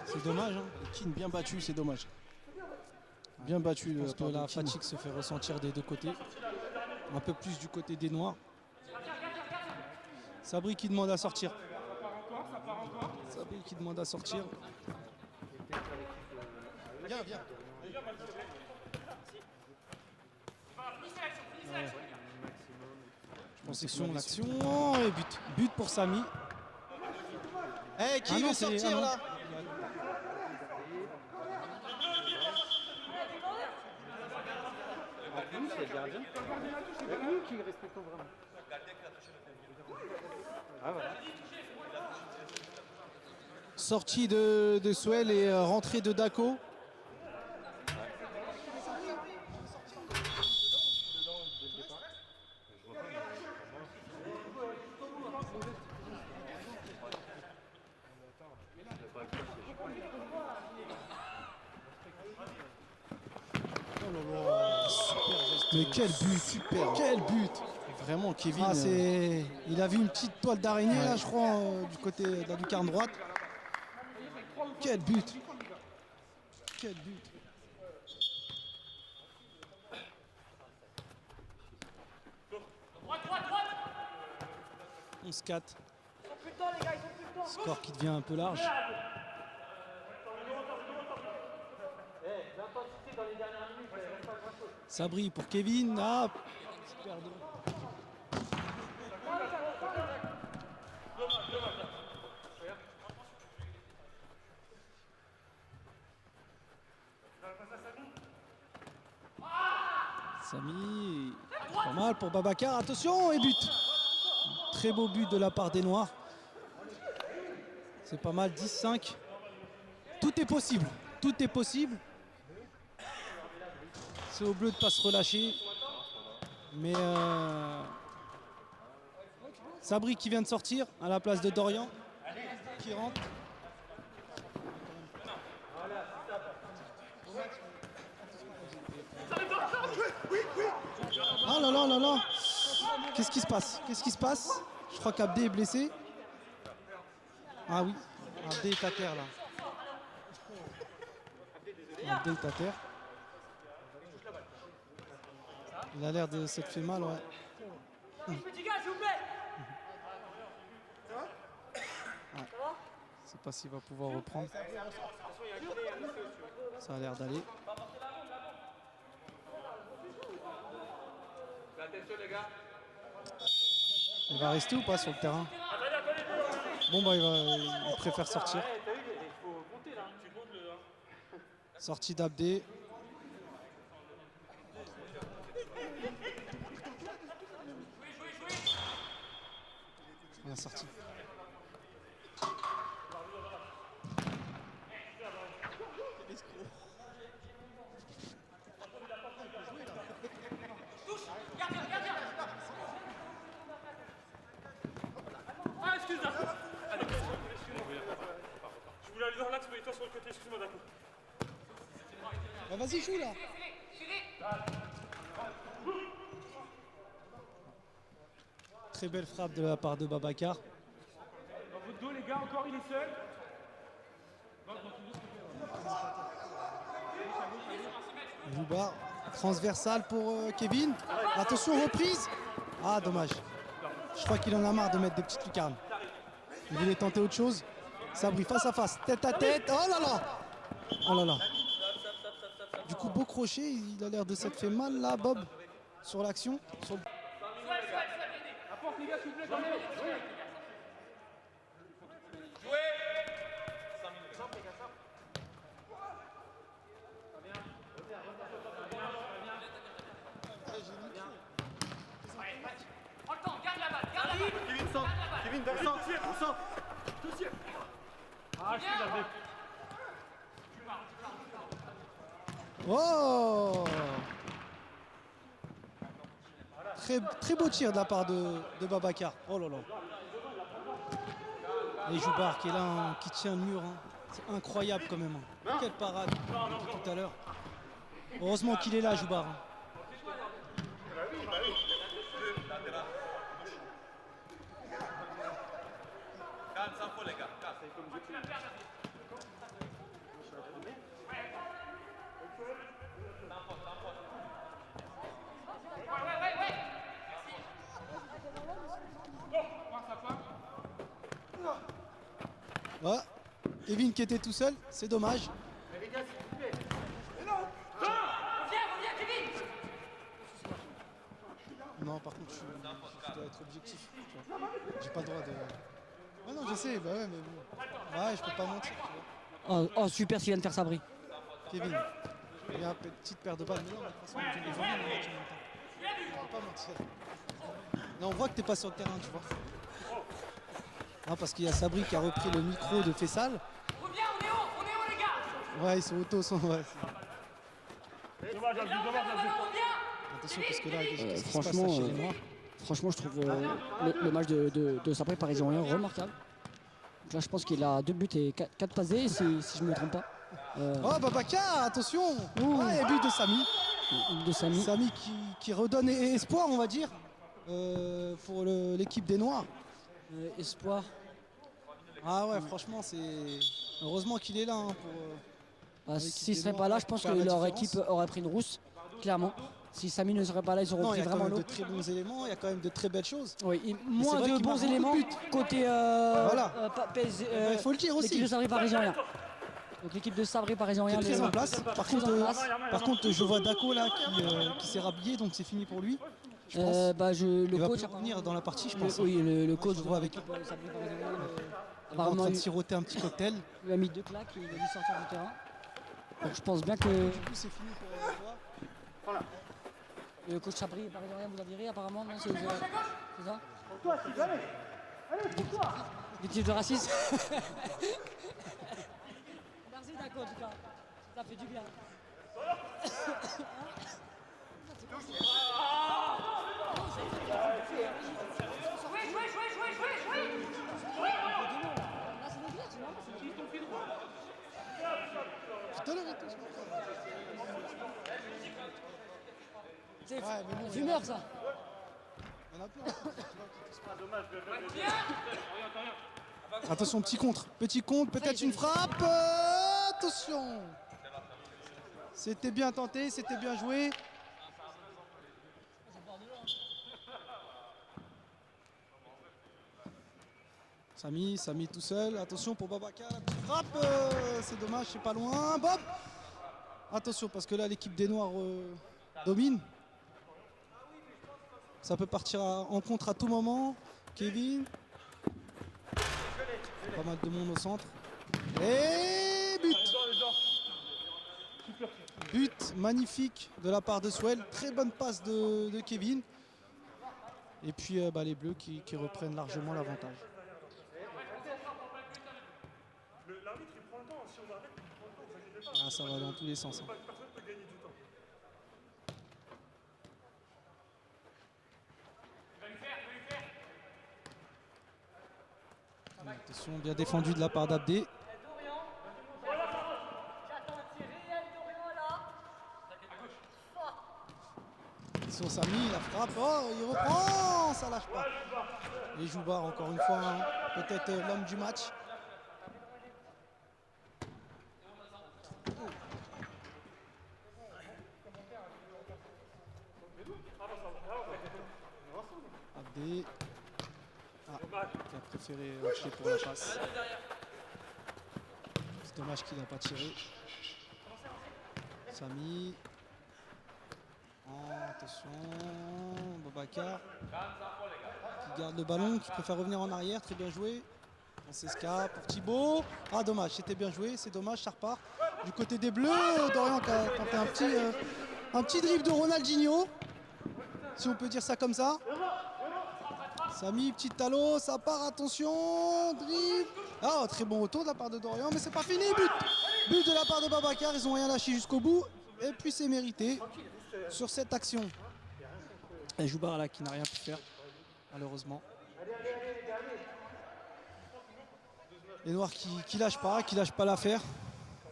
C'est dommage. Hein. Kin bien battu, c'est dommage. Bien battu. Je pense que la fatigue se fait ressentir des deux côtés. Un peu plus du côté des Noirs. Sabri qui demande à sortir. Sabri qui demande à sortir. Viens, viens. Possession, l'action et but. But pour Samy. Eh, qui veut sortir là? C'est le gardien. C'est lui qui respecte vraiment. Ah voilà. Sortie de Swell et rentrée de Dako. Mais quel but, super, quel but! Vraiment, Kevin. Ah, il a vu une petite toile d'araignée là, je crois, du côté de la lucarne droite. Quel but! Quel but! 11-4. Score qui devient un peu large. Sabri pour Kevin. Ah, super drôle. Samy, pas mal pour Babacar. Attention et but. Très beau but de la part des Noirs. C'est pas mal, 10-5. Tout est possible. Tout est possible. C'est au bleu de ne pas se relâcher. Mais Sabri qui vient de sortir à la place de Dorian. Qui rentre. Ah là là là là. Qu'est-ce qui se passe? Qu'est-ce qui se passe? Je crois qu'Abdé est blessé. Ah oui, Abdé est à terre là. Abdé est à terre. Il a l'air de s'être fait mal, ouais. Petit gars, s'il vous plaît. Je sais pas s'il va pouvoir reprendre. Ça a l'air d'aller. Il va rester ou pas sur le terrain? Bon bah il préfère sortir. Sortie d'Abdé. La sortie. Ah, excuse-moi. Je voulais aller dans l'axe, mais toi sur le côté, excuse-moi, d'accord. Bah, vas-y, joue là. Très belle frappe de la part de Babacar. Dans votre dos, les gars, encore, il est seul. Joubar, transversal pour Kevin. Attention, reprise. Ah, dommage. Je crois qu'il en a marre de mettre des petites lucarnes. Il voulait tenter autre chose. Sabri face à face, tête à tête. Oh là là. Oh là là. Du coup, beau crochet. Il a l'air de s'être fait mal là, Bob, sur l'action. Sur... Apporte, les gars, s'il vous plaît, quand même. Kevin, centre. Kevin, dans le centre. Ah, je suis là. Oh. Très beau tir de la part de Babacar. Oh là là. Et Joubar qui est là, hein, qui tient le mur. Hein. C'est incroyable quand même. Hein. Quelle parade tout à l'heure. Heureusement qu'il est là, Joubar. Hein. Ouais. Kevin qui était tout seul, c'est dommage. Non, par contre, je dois être objectif. J'ai pas le droit de... Ouais, non, je sais, bah ouais, mais bon. Ouais, je peux pas mentir. Oh, super ce qu'il vient de faire Sabri. Kevin, il y a une petite paire de balles, mais non, de toute façon, tu les vois en match en même temps. Je peux pas mentir. Non, on voit que t'es pas sur le terrain, tu vois. Non, parce qu'il y a Sabri qui a repris le micro de Fessal. Reviens, on est haut, les gars. Ouais, ils sont auto, ouais. Dommage, Attention, parce que là, qu'est-ce qui se Franchement, passe là chez les Noirs? franchement, je trouve le match de Sabri parisien remarquable. Donc là, je pense qu'il a 2 buts et 4 passes D, si je ne me trompe pas. Oh, Babacar, attention. Ouais, et but de Samy. De Samy. Samy qui redonne espoir, on va dire, pour l'équipe des Noirs. Espoir. Ah ouais, franchement, c'est... Heureusement qu'il est là. Hein, pour, s'il ne serait pas là, je pense que leur équipe aurait pris une rousse, clairement. Si Samy ne serait pas là, ils auraient pris vraiment l'eau. Il y a quand même de très bons éléments, il y a quand même de très belles choses. Oui, et moins de bons éléments côté PSG. Il faut le dire aussi. L'équipe de Sabri parisien. Donc l'équipe de Sabri parisien. Qui est très en place. Par contre, je vois Daco là qui s'est rhabillé, donc c'est fini pour lui. Je pense. Le coach va revenir dans la partie, je pense. Oui, le coach je vois avec. Il est en train de siroter un petit cocktail. Il a mis 2 claques, il a dû sortir du terrain. Donc je pense bien que. Du coup, c'est fini pour toi. Voilà. Le coach Sabri parisien vous a viré apparemment, non? C'est ça? Toi, Steve, allez. Allez, pour toi. Victime de racisme. Merci d'accord, en tout cas. Ça fait du bien. C'est fumeur ça. Il y en a plein. Attention, petit contre, peut-être une frappe. Attention. C'était bien tenté, c'était bien joué. Samy tout seul. Attention pour Babacar, la petite frappe. C'est dommage, c'est pas loin. Bob. Attention parce que là l'équipe des Noirs domine. Ça peut partir en contre à tout moment. Kevin. Pas mal de monde au centre. Et but. But magnifique de la part de Swell. Très bonne passe de Kevin. Et puis les Bleus qui reprennent largement l'avantage. Ah, ça va dans tous les sens. Hein. Attention, bien défendu de la part d'Abdé. Attention Samy, la frappe, oh il reprend, ça lâche pas. Et Joubar encore une fois, hein, peut-être l'homme du match. Abdé. Ah, qui a préféré lâcher pour la passe. C'est dommage qu'il n'a pas tiré. Samy. Attention, Boubacar qui garde le ballon, qui préfère revenir en arrière, très bien joué. Francesca pour Thibaut. Ah dommage, c'était bien joué, c'est dommage, ça repart. Du côté des Bleus, Dorian qui a tenté un petit dribble de Ronaldinho, si on peut dire ça comme ça. Samy, petit talon, ça part, attention, dribble. Ah, très bon retour de la part de Dorian, mais c'est pas fini, but de la part de Babacar, ils n'ont rien lâché jusqu'au bout. Et puis c'est mérité sur cette action. Et Joubar là qui n'a rien pu faire, malheureusement. Les Noirs qui lâchent pas l'affaire,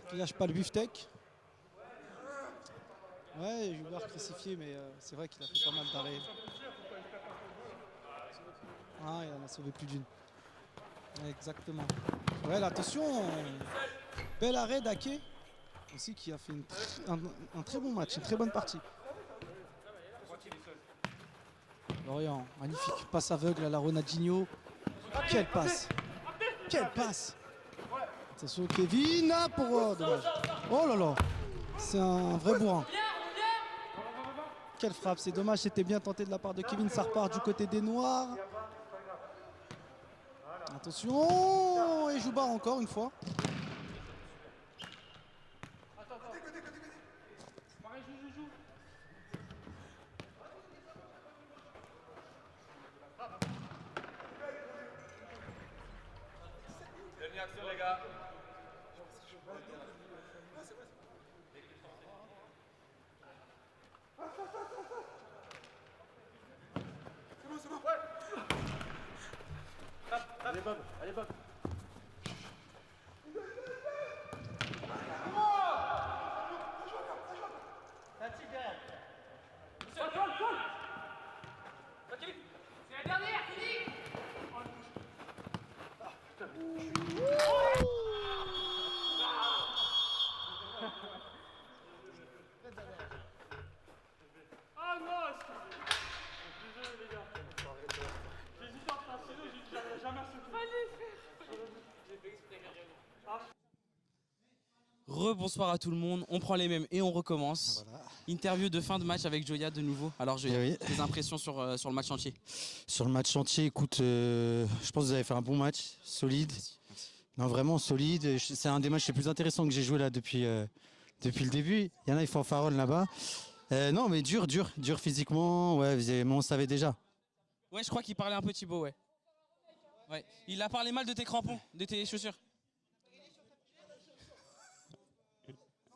qui lâchent pas le beefsteak. Ouais, Joubar crucifié, mais c'est vrai qu'il a fait pas mal d'arrêts. Ah, il en a sauvé plus d'une. Exactement. Ouais, là, attention, bel arrêt d'Ake aussi qui a fait un très bon match, une très bonne partie. Lorient, magnifique passe aveugle à la Ronaldinho. Quelle passe! Quelle passe! Attention Kevin, ah, pour dommage. Oh là là, c'est un vrai bourrin. Quelle frappe, c'est dommage, c'était bien tenté de la part de Kevin, ça repart du côté des Noirs. Attention, et Joubar encore une fois. Les gars. C'est bon. Allez Bob, allez Bob. C'est la dernière, Philippe. Ah non, désolé les gars. J'hésitais entre un stylo, j'arrive jamais à sauter. J'ai fait exprès carrément. Rebonsoir à tout le monde, on prend les mêmes et on recommence. Voilà. Interview de fin de match avec Joya de nouveau. Alors Joya, oui. tes impressions sur le match entier? Sur le match entier, écoute, je pense que vous avez fait un bon match, solide. Merci. Non, vraiment solide. C'est un des matchs les plus intéressants que j'ai joué là depuis le début. Il y en a, ils font fanfaronne là-bas. Non, mais dur physiquement. Ouais, mais on savait déjà. Ouais, je crois qu'il parlait un peu Thibaut, ouais. Il a parlé mal de tes crampons, de tes chaussures.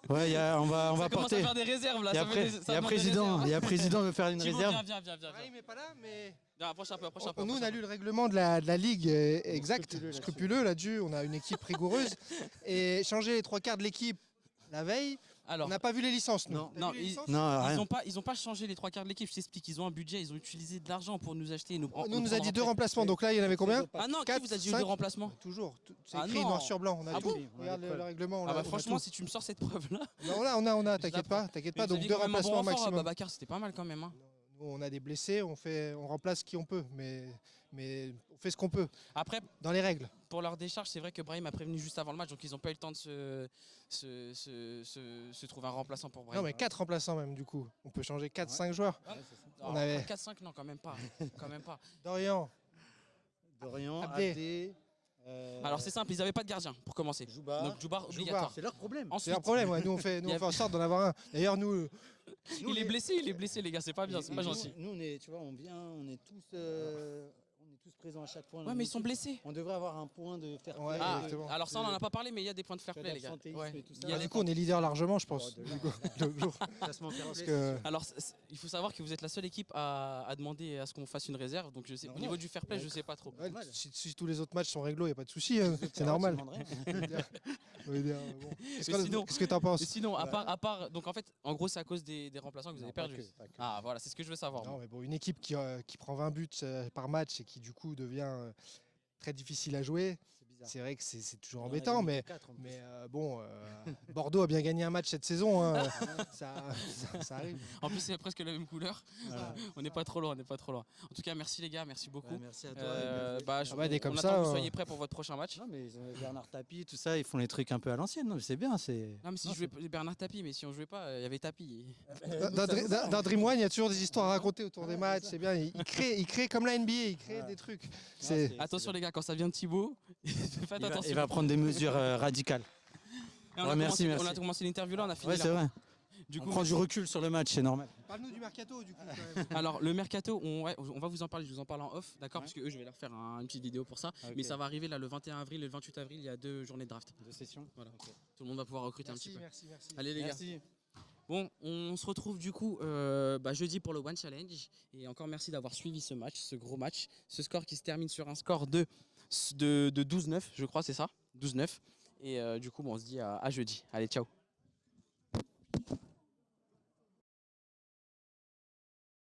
Ouais, on va porter. À faire des réserves là. Il y a président veut faire une réserve. Viens. Il n'est pas là, mais. Approche un peu. Nous, on a lu le règlement de la Ligue exact, scrupuleux là-dessus. On a une équipe rigoureuse. Et changer les 3/4 de l'équipe la veille, alors, on n'a pas vu les licences. Non, ils n'ont pas changé les 3/4 de l'équipe. Je t'explique, ils ont un budget, ils ont utilisé de l'argent pour nous acheter. Nous nous a dit 2 remplacements, donc là, il y en avait combien? Ah non, 4, qui vous a dit 2 remplacements? Toujours. C'est écrit noir sur blanc. On a tout. Regarde le règlement. Franchement, si tu me sors cette preuve-là. On a, t'inquiète pas. Donc 2 remplacements maximum. Babacar, c'était pas mal quand même. Nous, on a des blessés, on remplace qui on peut, mais on fait ce qu'on peut. Après, dans les règles. Pour leur décharge, c'est vrai que Brahim a prévenu juste avant le match, donc ils n'ont pas eu le temps de se trouver un remplaçant pour Brahim. Non, mais 4 remplaçants même, du coup. On peut changer 4-5 joueurs. On avait 4-5, non, quand même pas. Dorian, Abdé, Alors c'est simple, ils n'avaient pas de gardien pour commencer. Donc Djoubar obligatoire. C'est leur problème. C'est Ensuite, un problème, ouais. Nous on fait en sorte d'en avoir un. D'ailleurs nous, il est blessé les gars, c'est pas bien, c'est pas gentil. Nous, on est, tu vois, on vient, on est tous présents à chaque point. Ouais, mais ils sont blessés. On devrait avoir un point de fair play. Ouais, exactement. Alors ça on en a pas parlé, mais il y a des points de fair play les gars. Et tout ça. Il y a du des coup on est leader largement, je pense. Classement fair Parce play, que Alors il faut savoir que vous êtes la seule équipe à demander à ce qu'on fasse une réserve, donc je sais, au niveau du fair play je sais pas trop. ouais, si tous les autres matchs sont réglo, il n'y a pas de souci, c'est normal. Qu'est-ce que t'en penses? Sinon, à part, donc en fait, en gros, c'est à cause des remplaçants que vous avez perdu. Ah voilà, c'est ce que je veux savoir. Non, mais bon, une équipe qui prend 20 buts par match et qui du coup devient très difficile à jouer, c'est vrai que c'est toujours embêtant, mais bon, Bordeaux a bien gagné un match cette saison, hein, ça arrive. En plus, c'est presque la même couleur. Voilà. On n'est pas trop loin, En tout cas, merci les gars, merci beaucoup. Merci à toi. Comme on ça, attend que vous soyez prêts pour votre prochain match. Non, mais Bernard Tapie, tout ça, ils font les trucs un peu à l'ancienne. Non, c'est bien. Non, mais si je jouais Bernard Tapie, mais si on jouait pas, il y avait Tapie. Dans Dream One, il y a toujours des histoires à raconter autour des matchs, c'est bien. Il crée comme la NBA, il crée des trucs. Attention les gars, quand ça vient de Thibaut, faites attention. Il va prendre des mesures radicales. On a commencé l'interview là, on a fini Ouais, là. c'est vrai. Du coup, on prend du recul sur le match, c'est normal. Parle-nous du mercato du coup. Quand même. Alors le mercato, on va vous en parler, je vous en parle en off, d'accord, parce que eux je vais leur faire une petite vidéo pour ça, mais ça va arriver là le 21 avril et le 28 avril, il y a 2 journées de draft. 2 sessions. Voilà. Tout le monde va pouvoir recruter un petit peu. Merci. Allez les gars. Bon, on se retrouve du coup jeudi pour le One Challenge et encore merci d'avoir suivi ce match, ce gros match, ce score qui se termine sur un score de 12-9, je crois, c'est ça, 12-9. Et du coup, on se dit à jeudi. Allez, ciao.